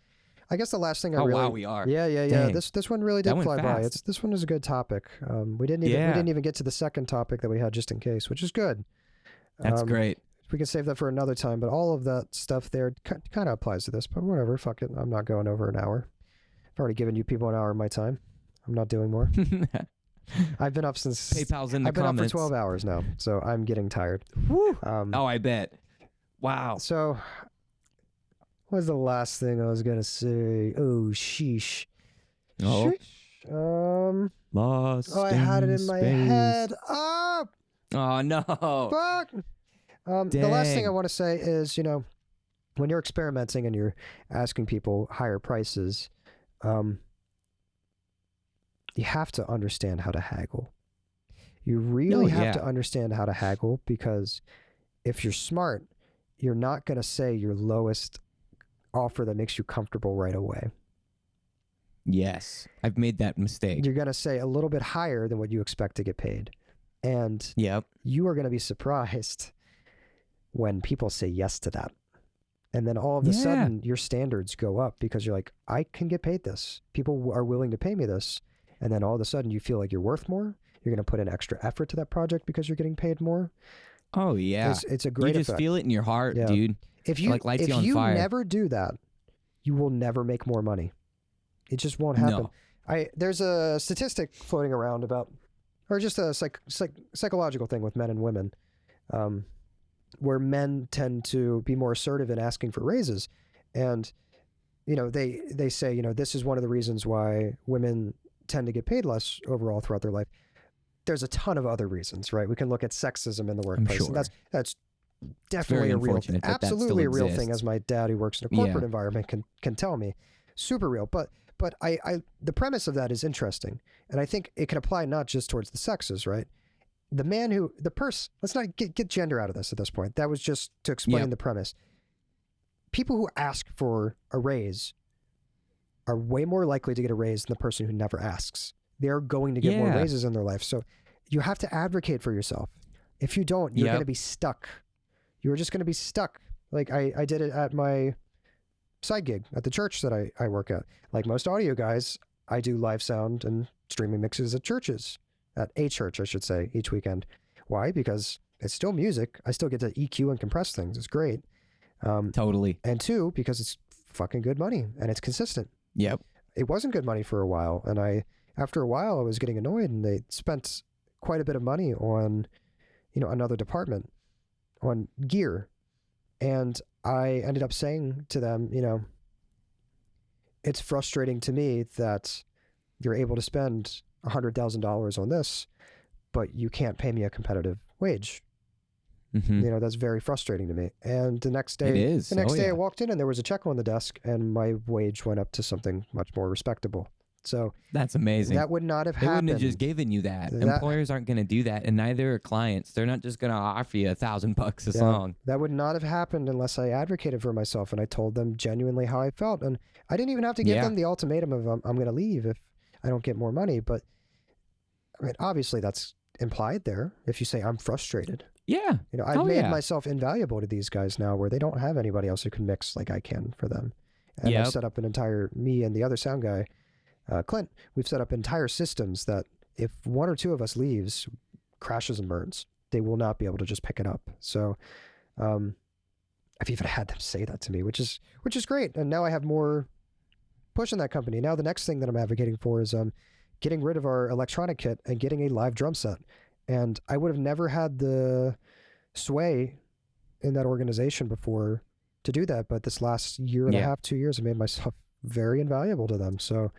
I guess the last thing wow, we are. Yeah. Dang. This one really did fly by. This one is a good topic. We didn't even get to the second topic that we had just in case, which is good. That's great. We can save that for another time, but all of that stuff there kind of applies to this. But whatever, fuck it. I'm not going over an hour. I've already given you people an hour of my time. I'm not doing more. I've been up since PayPal's in the I've been comments. up for 12 hours now, so I'm getting tired. Woo. I bet. Wow. So, what was the last thing I was gonna say? Oh, sheesh. Oh. Sheesh. Lost. I had it in my head. Oh no. Fuck. The last thing I want to say is, you know, when you're experimenting and you're asking people higher prices, you have to understand how to haggle. You really have to understand how to haggle, because if you're smart, you're not going to say your lowest offer that makes you comfortable right away. Yes, I've made that mistake. You're going to say a little bit higher than what you expect to get paid. And you are going to be surprised when people say yes to that. And then all of a sudden your standards go up because you're like, I can get paid this. People are willing to pay me this. And then all of a sudden you feel like you're worth more. You're going to put in extra effort to that project because you're getting paid more. Oh yeah. It's a great You just effect. feel it in your heart, dude. If you, like lights you on you fire. never do that, you will never make more money. It just won't happen. No. There's a statistic floating around about, or just a psychological thing with men and women, where men tend to be more assertive in asking for raises. And, you know, they say, you know, this is one of the reasons why women tend to get paid less overall throughout their life. There's a ton of other reasons, right? We can look at sexism in the workplace. Sure. And that's definitely a real thing. Absolutely a real thing, as my dad who works in a corporate environment can tell me. Super real. But the premise of that is interesting. And I think it can apply not just towards the sexes, right? Let's not get gender out of this at this point. That was just to explain the premise. People who ask for a raise are way more likely to get a raise than the person who never asks. They're going to get more raises in their life. So you have to advocate for yourself. If you don't, you're going to be stuck. You're just going to be stuck. Like I did it at my side gig at the church that I work at. Like most audio guys, I do live sound and streaming mixes at churches. At a church, I should say, each weekend. Why? Because it's still music. I still get to EQ and compress things. It's great. Totally. And two, because it's fucking good money and it's consistent. Yep. It wasn't good money for a while. And after a while, I was getting annoyed, and they spent quite a bit of money on, you know, another department, on gear. And I ended up saying to them, you know, it's frustrating to me that you're able to spend $100,000 on this, but you can't pay me a competitive wage. Mm-hmm. You know, that's very frustrating to me. And the next day, I walked in and there was a check on the desk, and my wage went up to something much more respectable. So that's amazing. That would not have happened. They wouldn't have just given you that. Employers aren't going to do that, and neither are clients. They're not just going to offer you $1,000 a song. That would not have happened unless I advocated for myself and I told them genuinely how I felt. And I didn't even have to give them the ultimatum of I'm going to leave if I don't get more money. But I mean, obviously that's implied there. If you say I'm frustrated, you know, I've made myself invaluable to these guys now, where they don't have anybody else who can mix like I can for them. And I've set up me and the other sound guy, Clint, we've set up entire systems that if one or two of us leaves, crashes and burns, they will not be able to just pick it up. So I've even had them say that to me, which is great. And now I have more push in that company. Now the next thing that I'm advocating for is getting rid of our electronic kit and getting a live drum set. And I would have never had the sway in that organization before to do that. But this last year and a half, 2 years, I made myself very invaluable to them. So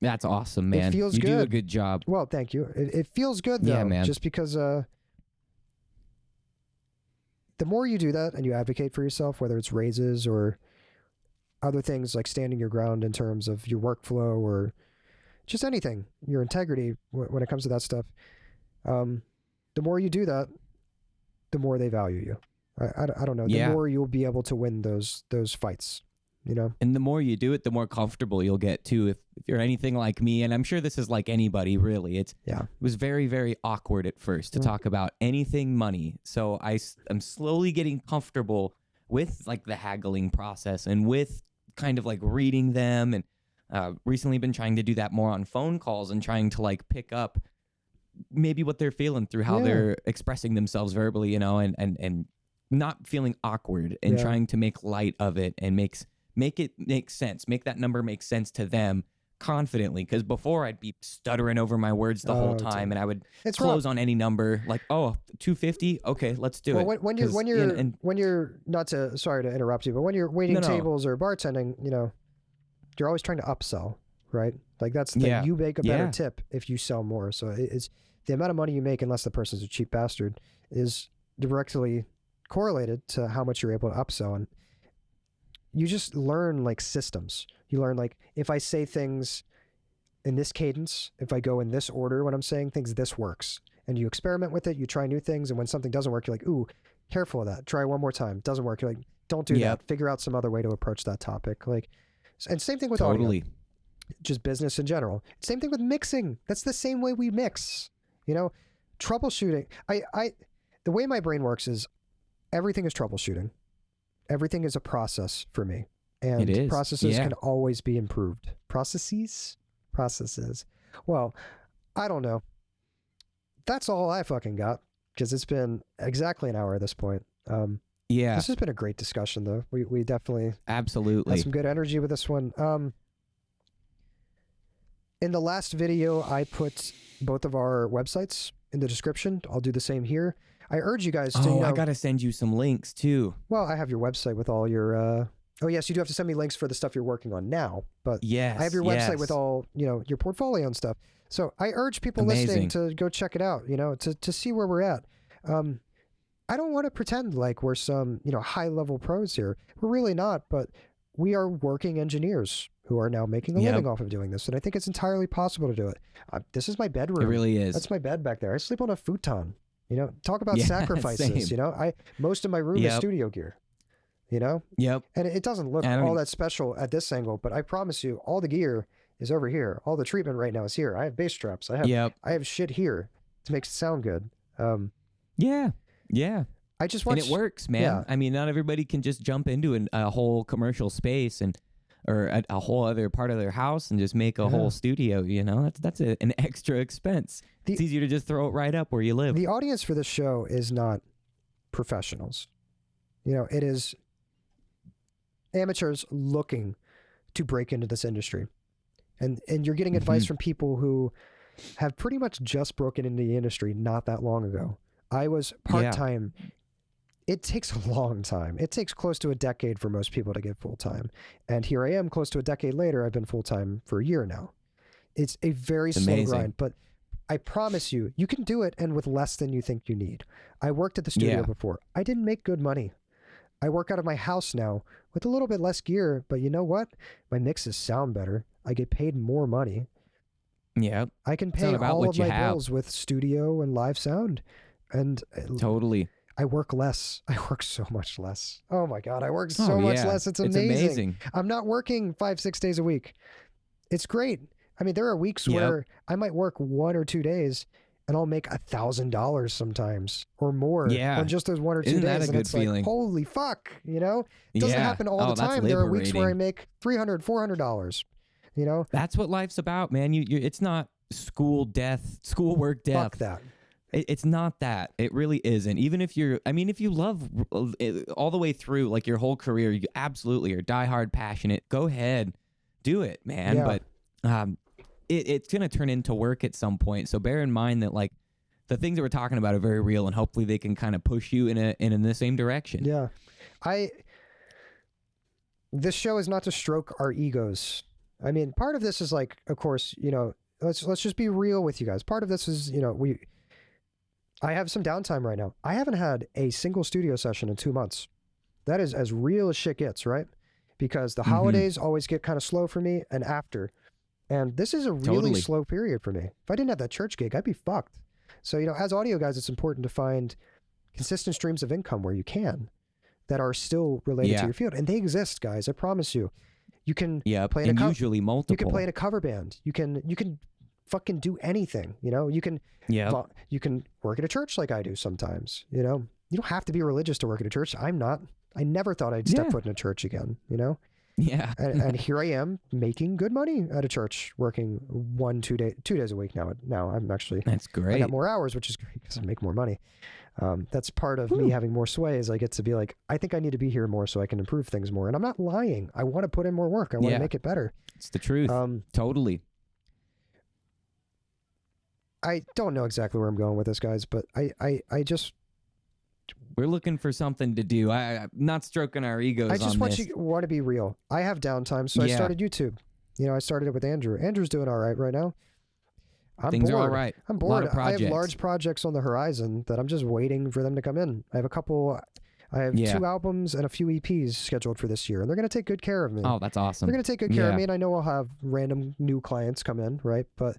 that's awesome, man. It feels good. You do a good job. Well, thank you. It feels good though, man. just because the more you do that and you advocate for yourself, whether it's raises or other things like standing your ground in terms of your workflow or just anything, your integrity when it comes to that stuff, the more you do that, the more they value you. I don't know. The more you'll be able to win those fights, you know? And the more you do it, the more comfortable you'll get too. If you're anything like me, and I'm sure this is like anybody really, it was very, very awkward at first to talk about anything money. So I'm slowly getting comfortable with like the haggling process and with kind of like reading them, and recently been trying to do that more on phone calls and trying to like pick up maybe what they're feeling through how they're expressing themselves verbally, you know, and not feeling awkward and trying to make light of it and make it make sense, make that number make sense to them confidently. Because before I'd be stuttering over my words the whole time, and I would close on any number like, oh, 250, okay, let's do it. When you're not to, sorry to interrupt you, but when you're waiting tables or bartending, you know, you're always trying to upsell, right? Like that's the thing. You make a better tip if you sell more. So it's the amount of money you make, unless the person's a cheap bastard, is directly correlated to how much you're able to upsell. And you just learn like systems. You learn like, if I say things in this cadence, if I go in this order when I'm saying things, this works. And you experiment with it, you try new things, and when something doesn't work, you're like, ooh, careful of that. Try one more time. Doesn't work. You're like, don't do that. Figure out some other way to approach that topic. Like, and same thing with audio. Just business in general. Same thing with mixing. That's the same way we mix. You know, troubleshooting. The way my brain works is everything is troubleshooting. everything is a process for me. And It is. processes Yeah. can always be improved. Processes. Well, I don't know. That's all I fucking got, because it's been exactly an hour at this point. Yeah. This has been a great discussion, though. We definitely Absolutely. had some good energy with this one. In the last video, I put both of our websites in the description. I'll do the same here. I urge you guys to, Oh, I gotta send you some links too. well, I have your website with all your, oh yes, you do have to send me links for the stuff you're working on now, but Yes. I have your website with yes. all, your portfolio and stuff. So I urge people listening to go check it out, to see where we're at. I don't want to pretend like we're some, high level pros here. We're really not, but we are working engineers who are now making a living off of doing this. And I think it's entirely possible to do it. This is my bedroom. It really is. That's my bed back there. I sleep on a futon. Talk about Yeah, sacrifices. same. Most of my room is studio gear. Yep. And it doesn't look all that special at this angle, but I promise you, all the gear is over here. All the treatment right now is here. I have bass straps. I have shit here to make it sound good. Yeah. I just And want it works, man. Yeah. I mean, not everybody can just jump into a whole commercial space or a whole other part of their house and just make a whole studio. That's an extra expense. It's easier to just throw it right up where you live. The audience for this show is not professionals. It is amateurs looking to break into this industry. And you're getting advice from people who have pretty much just broken into the industry not that long ago. I was part-time. It takes a long time. It takes close to a decade for most people to get full-time. And here I am close to a decade later. I've been full-time for a year now. It's a very slow grind, but I promise you, you can do it and with less than you think you need. I worked at the studio before. I didn't make good money. I work out of my house now with a little bit less gear, but you know what? My mixes sound better. I get paid more money. Yeah. I can pay all of my bills with studio and live sound. And totally. I work less. I work so much less. Oh my God. I work so much less. It's amazing. It's amazing. I'm not working 5-6 days a week. It's great. I mean, there are weeks where I might work 1 or 2 days and I'll make $1,000 sometimes or more on just those 1 or 2 Isn't days. that a and good it's feeling? like, holy fuck, It doesn't happen all the time. There are weeks where I make $300, $400, That's what life's about, man. It's not schoolwork death. Fuck that. It's not that. It really isn't. Even if you love all the way through, like your whole career, you absolutely are diehard passionate. Go ahead, do it, man. Yeah. But it's going to turn into work at some point. So bear in mind that like the things that we're talking about are very real, and hopefully they can kind of push you in the same direction. Yeah. This show is not to stroke our egos. I mean, part of this is like, of course, let's just be real with you guys. Part of this is, I have some downtime right now. I haven't had a single studio session in 2 months. That is as real as shit gets, right? Because the holidays always get kind of slow for me and after. And this is a really slow period for me. If I didn't have that church gig, I'd be fucked. So, as audio guys, it's important to find consistent streams of income where you can that are still related to your field. And they exist, guys. I promise you. You can play in usually multiple. You can play in a cover band. You can fucking do anything. You can work at a church like I do sometimes. You don't have to be religious to work at a church. I'm not. I never thought I'd step foot in a church again. Yeah. and here I am making good money at a church, working 2 days a week now. Now I'm actually that's great. I got more hours, which is great because I make more money. That's part of me having more sway is I get to be like, I think I need to be here more so I can improve things more. And I'm not lying. I want to put in more work. I want to make it better. It's the truth. Totally. I don't know exactly where I'm going with this, guys, but I just... We're looking for something to do. I'm not stroking our egos. I just want you want to be real. I have downtime, so I started YouTube. I started it with Andrew. Andrew's doing all right now. Things are all right. I'm bored. I have large projects on the horizon that I'm just waiting for them to come in. I have 2 albums and a few EPs scheduled for this year, and they're going to take good care of me. Oh, that's awesome. They're going to take good care of me, and I know I'll have random new clients come in, right? But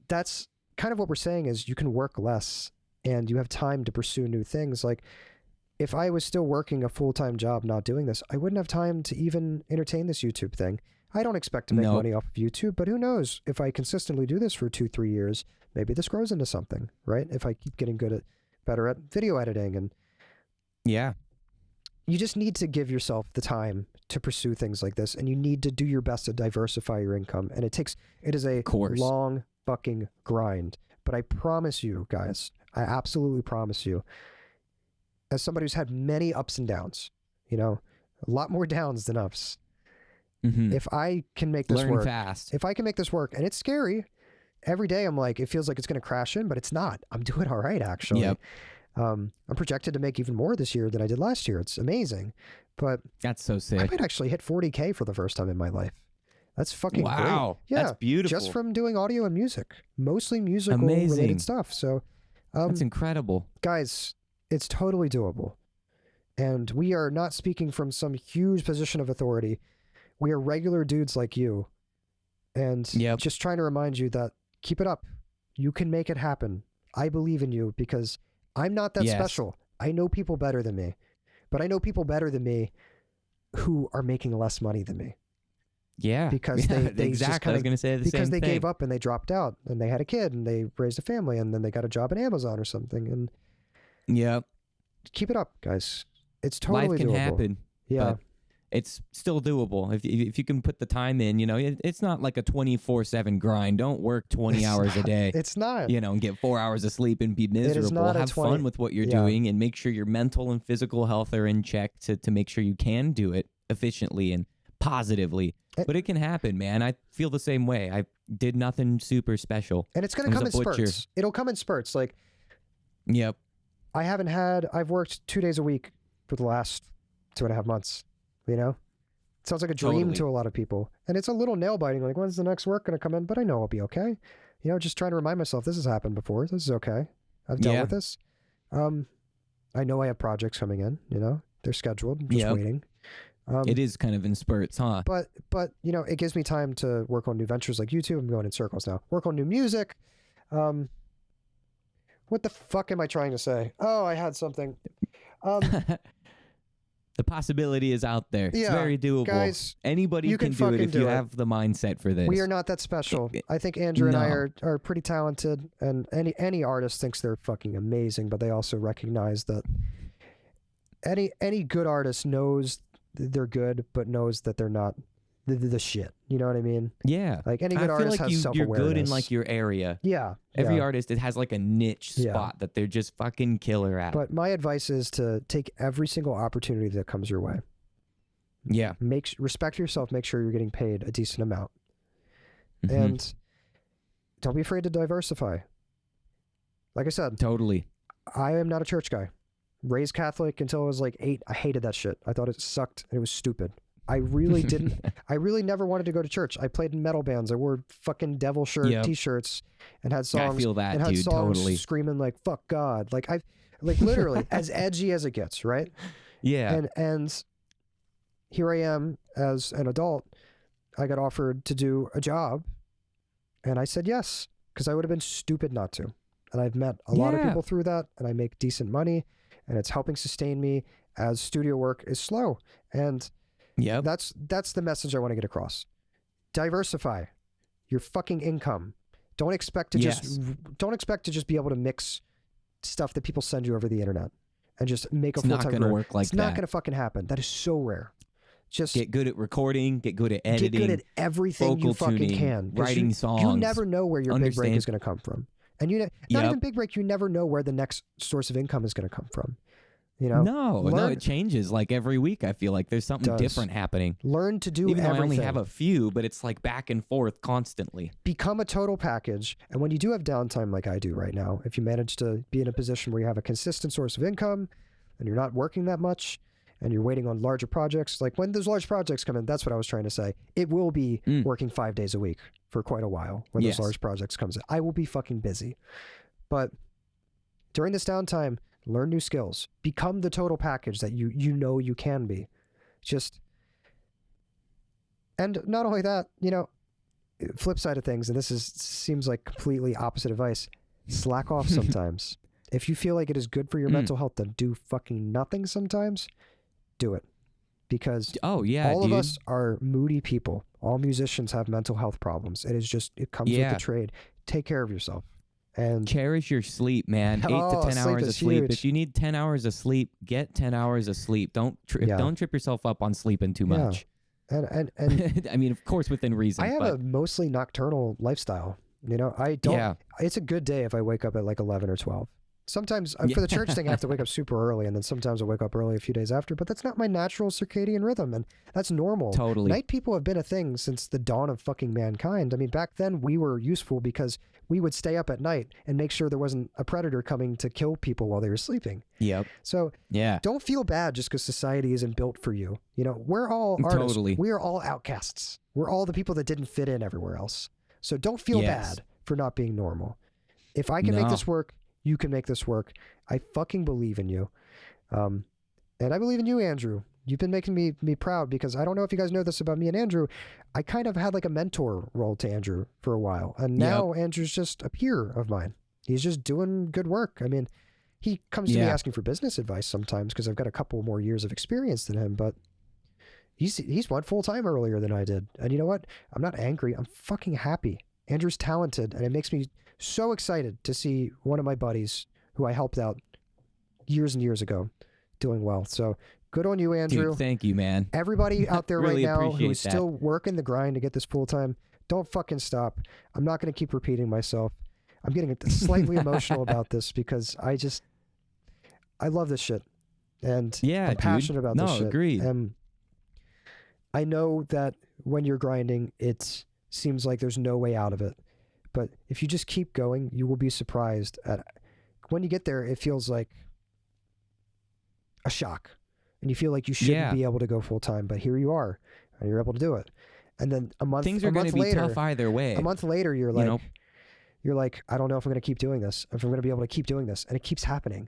that's kind of what we're saying is you can work less and you have time to pursue new things. Like if I was still working a full-time job not doing this, I wouldn't have time to even entertain this YouTube thing. I don't expect to make money off of YouTube, but who knows? If I consistently do this for 2-3 years, maybe this grows into something, right? If I keep getting better at video editing and you just need to give yourself the time to pursue things like this, and you need to do your best to diversify your income. And it is a long fucking grind. But I promise you guys, I absolutely promise you, as somebody who's had many ups and downs, you know, a lot more downs than ups. If I can make this work, if I can make this work, and it's scary every day, I'm like, it feels like it's going to crash in, but it's not. I'm doing all right, actually. Yep. I'm projected to make even more this year than I did last year. It's amazing. But that's so sick. I might actually hit 40K for the first time in my life. That's fucking great. Yeah, that's beautiful. Just from doing audio and music, mostly musical related stuff. So that's incredible. Guys, it's totally doable. And we are not speaking from some huge position of authority. We are regular dudes like you. And just trying to remind you that keep it up. You can make it happen. I believe in you because I'm not that special. I know people better than me. But I know people better than me who are making less money than me. Yeah. Because they exactly. I was going to say the same thing. Because they gave up and they dropped out and they had a kid and they raised a family and then they got a job at Amazon or something. And keep it up, guys. It's totally Life can doable. happen. Yeah. But it's still doable. If you can put the time in, you know, it's not like a 24/7 grind. Don't work 20 hours a day. It's not. You know, and get 4 hours of sleep and be miserable. Have fun with what you're doing and make sure your mental and physical health are in check to make sure you can do it efficiently and positively. But it can happen, man. I feel the same way. I did nothing super special. And it's going to come in spurts. It'll come in spurts. Like, I've worked 2 days a week for the last 2.5 months. You know, it sounds like a dream to a lot of people, and it's a little nail biting. Like, when's the next work going to come in? But I know I'll be okay. You know, just trying to remind myself this has happened before. This is okay. I've dealt with this. I know I have projects coming in. You know, they're scheduled. I'm just waiting. It is kind of in spurts, huh? But you know, it gives me time to work on new ventures like YouTube. I'm going in circles now. Work on new music. What the fuck am I trying to say? Oh, I had something. The possibility is out there. It's very doable. Guys, anybody can do it if you have the mindset for this. We are not that special. I think Andrew and I are pretty talented, and any artist thinks they're fucking amazing, but they also recognize that any good artist knows they're good, but knows that they're not the shit. You know what I mean? Yeah. Like any good artist has self-awareness. You're good in like your area. Yeah. Every artist, it has like a niche spot that they're just fucking killer at. But my advice is to take every single opportunity that comes your way. Yeah. Respect yourself. Make sure you're getting paid a decent amount. And don't be afraid to diversify. Like I said. Totally. I am not a church guy. Raised Catholic until I was like 8. I hated that shit. I thought it sucked and it was stupid. I really didn't. I really never wanted to go to church. I played in metal bands. I wore fucking devil shirt T-shirts and had songs. I feel that, and had dude. songs Totally. Screaming like "fuck God." Like literally as edgy as it gets, right? Yeah. And here I am as an adult. I got offered to do a job, and I said yes because I would have been stupid not to. And I've met a lot of people through that, and I make decent money, and it's helping sustain me as studio work is slow. And that's the message I want to get across. Diversify your fucking income. Don't expect to just be able to mix stuff that people send you over the internet and just make a full-time career. It's not going to work like that. It's not going to fucking happen. That is so rare. Just get good at recording, get good at editing, get good at everything you fucking tuning, can. Writing songs. You never know where your big break is going to come from. And not even big break, you never know where the next source of income is going to come from. You know? No, it changes like every week. I feel like there's something different happening. Learn to do Even everything. though I only have a few, but it's like back and forth constantly. Become a total package. And when you do have downtime like I do right now, if you manage to be in a position where you have a consistent source of income and you're not working that much and you're waiting on larger projects, like when those large projects come in, that's what I was trying to say. It will be working 5 days a week for quite a while when those large projects comes in. I will be fucking busy. But during this downtime, learn new skills. Become the total package that you know you can be. And not only that, you know, flip side of things, and this seems like completely opposite advice, slack off sometimes. If you feel like it is good for your mental health to do fucking nothing sometimes, do it. Because all of us are moody people. All musicians have mental health problems. It comes with the trade. Take care of yourself. And cherish your sleep, man. 8 Oh, to 10 sleep hours is of sleep. huge. If you need 10 hours of sleep, get 10 hours of sleep. Don't trip yourself up on sleeping too Yeah. much. And I mean, of course, within reason. I have but a mostly nocturnal lifestyle. You know, I don't. Yeah. It's a good day if I wake up at like 11 or 12. Sometimes for the church thing, I have to wake up super early, and then sometimes I wake up early a few days after. But that's not my natural circadian rhythm, and that's normal. Totally. Night people have been a thing since the dawn of fucking mankind. I mean, back then we were useful because we would stay up at night and make sure there wasn't a predator coming to kill people while they were sleeping. Yep. So don't feel bad just because society isn't built for you. You know, we're all artists. Totally. We are all outcasts. We're all the people that didn't fit in everywhere else. So don't feel bad for not being normal. If I can make this work, you can make this work. I fucking believe in you. And I believe in you, Andrew. You've been making me proud because I don't know if you guys know this about me and Andrew. I kind of had like a mentor role to Andrew for a while. And now Andrew's just a peer of mine. He's just doing good work. I mean, he comes to me asking for business advice sometimes because I've got a couple more years of experience than him, but he's went full time earlier than I did. And you know what? I'm not angry. I'm fucking happy. Andrew's talented, and it makes me so excited to see one of my buddies who I helped out years and years ago doing well. So good on you, Andrew. Dude, thank you, man. Everybody out there Really right now who's appreciate that. still working the grind to get this full time, don't fucking stop. I'm not going to keep repeating myself. I'm getting slightly emotional about this because I love this shit. And I'm passionate about this shit. Agreed. And I know that when you're grinding, it seems like there's no way out of it. But if you just keep going, you will be surprised at when you get there. It feels like a shock, and you feel like you shouldn't be able to go full time, but here you are, and you're able to do it. And then things are going to be tough either way. A month later, you're like, I don't know if I'm going to keep doing this, if I'm going to be able to keep doing this, and it keeps happening.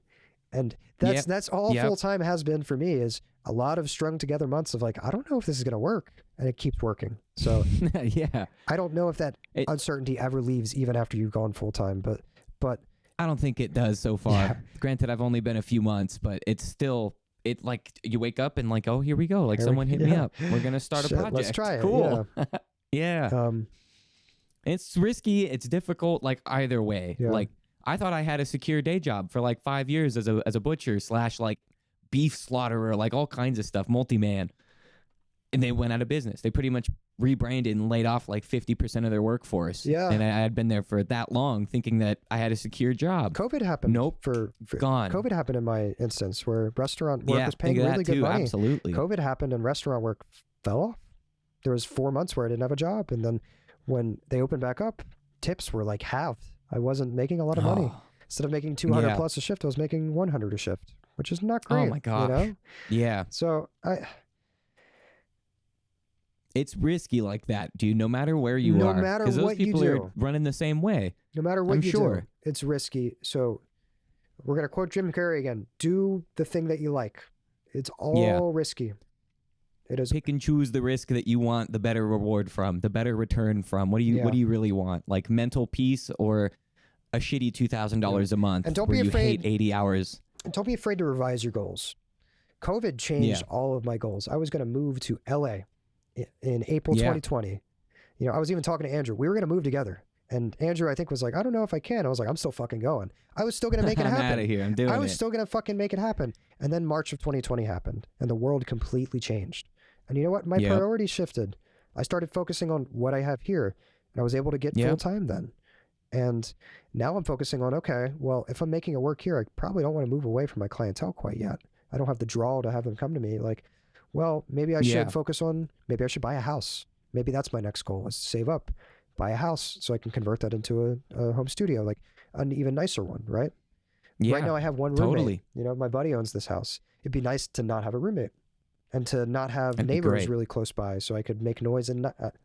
And that's all full time has been for me, is a lot of strung together months of like, I don't know if this is going to work, and it keeps working. So I don't know if that uncertainty ever leaves even after you've gone full time, but I don't think it does so far. Yeah. Granted, I've only been a few months, but it's still, like you wake up and like, oh, here we go. Like someone hit me up. We're going to start a project. Let's try it. Cool. Yeah. It's risky. It's difficult. Like either way, like I thought I had a secure day job for like 5 years as a butcher / like beef slaughterer, like all kinds of stuff, multi-man. And they went out of business. They pretty much rebranded and laid off like 50% of their workforce. Yeah. And I had been there for that long thinking that I had a secure job. COVID happened. Nope. For gone. COVID happened in my instance where restaurant work was paying think of really that good too, money. Absolutely. COVID happened and restaurant work fell off. There was 4 months where I didn't have a job. And then when they opened back up, tips were like halved. I wasn't making a lot of money. Instead of making 200 plus a shift, I was making 100 a shift, which is not great. Oh my gosh. You know? Yeah. So it's risky like that, dude, no matter where you are. No matter Because those what you people do. are running the same way. No matter what I'm you sure. do, it's risky. So we're going to quote Jim Carrey again. Do the thing that you like. It's all risky. It is. Pick and choose the risk that you want the better reward from, the better return from. What do you really want? Like mental peace or a shitty $2,000 a month and don't where be afraid, you hate 80 hours? And don't be afraid to revise your goals. COVID changed all of my goals. I was going to move to LA in April 2020. You know, I was even talking to Andrew. We were going to move together. And Andrew, I think, was like, I don't know if I can. I was like, I'm still fucking going. I was still going to make it happen. I'm out of here. I'm doing it. I was still going to fucking make it happen. And then March of 2020 happened and the world completely changed. And you know what? My priorities shifted. I started focusing on what I have here, and I was able to get full time then. And now I'm focusing on, okay, well, if I'm making it work here, I probably don't want to move away from my clientele quite yet. I don't have the draw to have them come to me. Like, well, maybe I should focus on, maybe I should buy a house. Maybe that's my next goal, is to save up, buy a house so I can convert that into a home studio, like an even nicer one, right? Yeah, right now I have one roommate. Totally. You know, my buddy owns this house. It'd be nice to not have a roommate and to not have neighbors really close by so I could make noise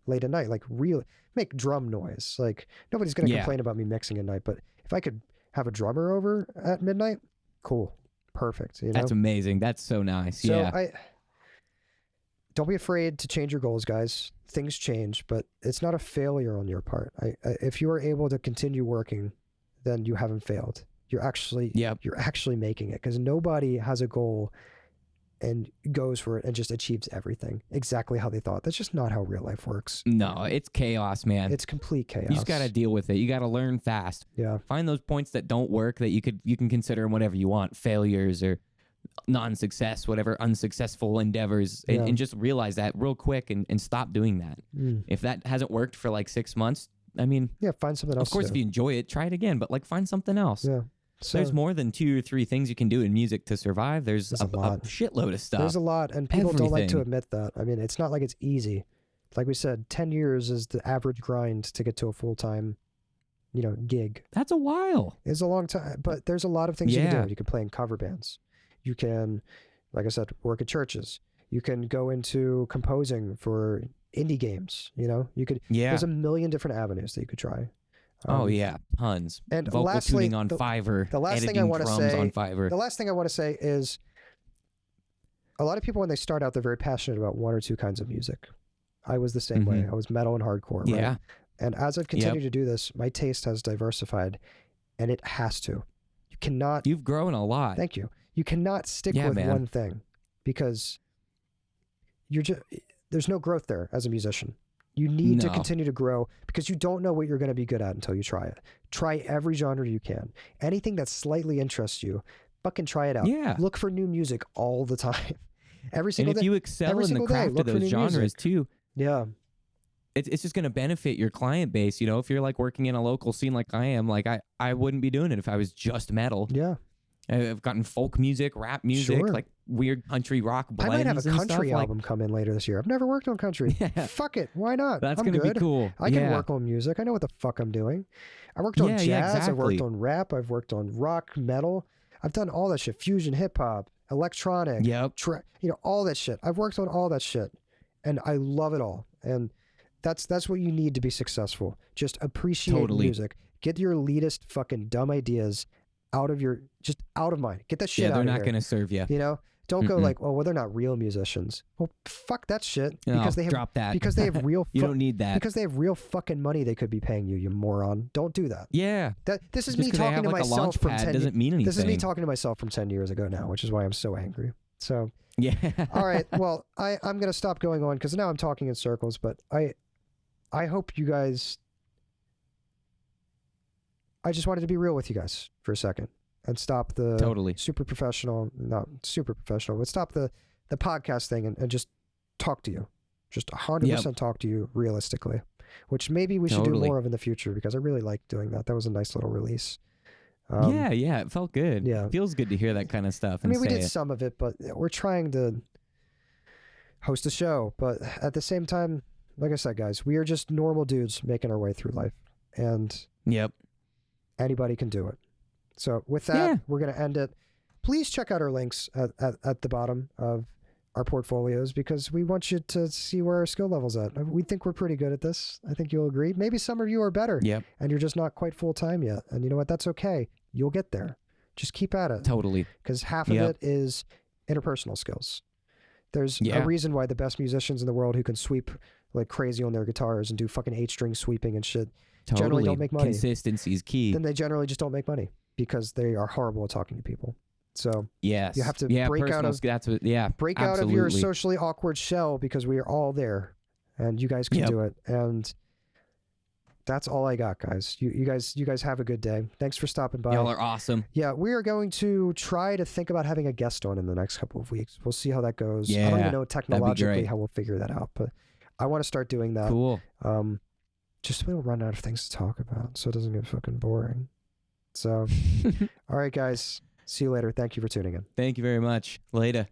late at night, like really make drum noise. Like nobody's going to complain about me mixing at night, but if I could have a drummer over at midnight, cool. Perfect. You know? That's amazing. That's so nice. So don't be afraid to change your goals, guys. Things change, but it's not a failure on your part. If you are able to continue working, then you haven't failed. You're actually making it, because nobody has a goal and goes for it and just achieves everything exactly how they thought. That's just not how real life works. No, it's chaos, man. It's complete chaos. You just got to deal with it. You got to learn fast. Yeah. Find those points that don't work that you can consider whatever you want, failures or non-success, whatever, unsuccessful endeavors, and just realize that real quick and stop doing that. If that hasn't worked for like 6 months, I mean, find something else. Of course, to if do. you enjoy it, try it again, but like find something else. Yeah. So, there's more than 2 or 3 things you can do in music to survive. There's a shitload of stuff. There's a lot, and people don't like to admit that. I mean, it's not like it's easy. Like we said, 10 years is the average grind to get to a full-time, gig. That's a while. It's a long time, but there's a lot of things you can do. You can play in cover bands. You can, like I said, work at churches. You can go into composing for indie games. You could. There's a million different avenues that you could try. Tons. And vocal lastly, tuning on Fiverr. The last thing I want to say on Fiverr. The last thing I want to say is, a lot of people when they start out, they're very passionate about one or two kinds of music. I was the same way. I was metal and hardcore. Yeah. Right? And as I've continued to do this, my taste has diversified, and it has to. You cannot. You've grown a lot. Thank you. You cannot stick with one thing, because there's no growth there as a musician. You need to continue to grow, because you don't know what you're going to be good at until you try it. Try every genre you can. Anything that slightly interests you, fucking try it out. Yeah. Look for new music all the time. Every single day. And if you excel in the craft of those genres too, it's just going to benefit your client base. If you're like working in a local scene like I am, like I wouldn't be doing it if I was just metal. Yeah. I've gotten folk music, rap music, like weird country rock blends. I might have a and country stuff. album come in later this year. I've never worked on country. Fuck it. Why not? That's going to be cool. I can work on music. I know what the fuck I'm doing. I worked on jazz. Exactly. I've worked on rap. I've worked on rock, metal. I've done all that shit. Fusion, hip hop, electronic. All that shit. I've worked on all that shit, and I love it all. And that's what you need to be successful. Just appreciate music. Get your elitist fucking dumb ideas out of mind. Get that shit out of here. Yeah, they're not going to serve you. Don't go like, well, they're not real musicians. Well, fuck that shit. Because they have drop that. Because they have real. You don't need that. Because they have real fucking money they could be paying you. You moron. Don't do that. Yeah. This is me talking to myself from 10. Doesn't mean anything. This is me talking to myself from 10 years ago now, which is why I'm so angry. So. Yeah. All right. Well, I'm gonna stop going on because now I'm talking in circles. But I hope you guys. I just wanted to be real with you guys for a second. And stop the super professional, not super professional, but stop the podcast thing and just talk to you. Just 100% talk to you realistically, which maybe we should do more of in the future, because I really like doing that. That was a nice little release. It felt good. Yeah. It feels good to hear that kind of stuff. I mean, we did some of it, but we're trying to host a show. But at the same time, like I said, guys, we are just normal dudes making our way through life. And anybody can do it. So with that, we're going to end it. Please check out our links at the bottom of our portfolios, because we want you to see where our skill level's at. We think we're pretty good at this. I think you'll agree. Maybe some of you are better. And you're just not quite full time yet. And you know what? That's okay. You'll get there. Just keep at it. Totally. Because half of it is interpersonal skills. There's a reason why the best musicians in the world who can sweep like crazy on their guitars and do fucking 8-string sweeping and shit generally don't make money. Consistency is key. Then they generally just don't make money, because they are horrible at talking to people. So you have to break out of your socially awkward shell, because we are all there, and you guys can do it. And that's all I got, guys. You guys have a good day. Thanks for stopping by. Y'all are awesome. Yeah, we are going to try to think about having a guest on in the next couple of weeks. We'll see how that goes. Yeah, I don't even know technologically how we'll figure that out, but I want to start doing that. Cool. Just so we don't run out of things to talk about, so it doesn't get fucking boring. So, all right, guys. See you later. Thank you for tuning in. Thank you very much. Later.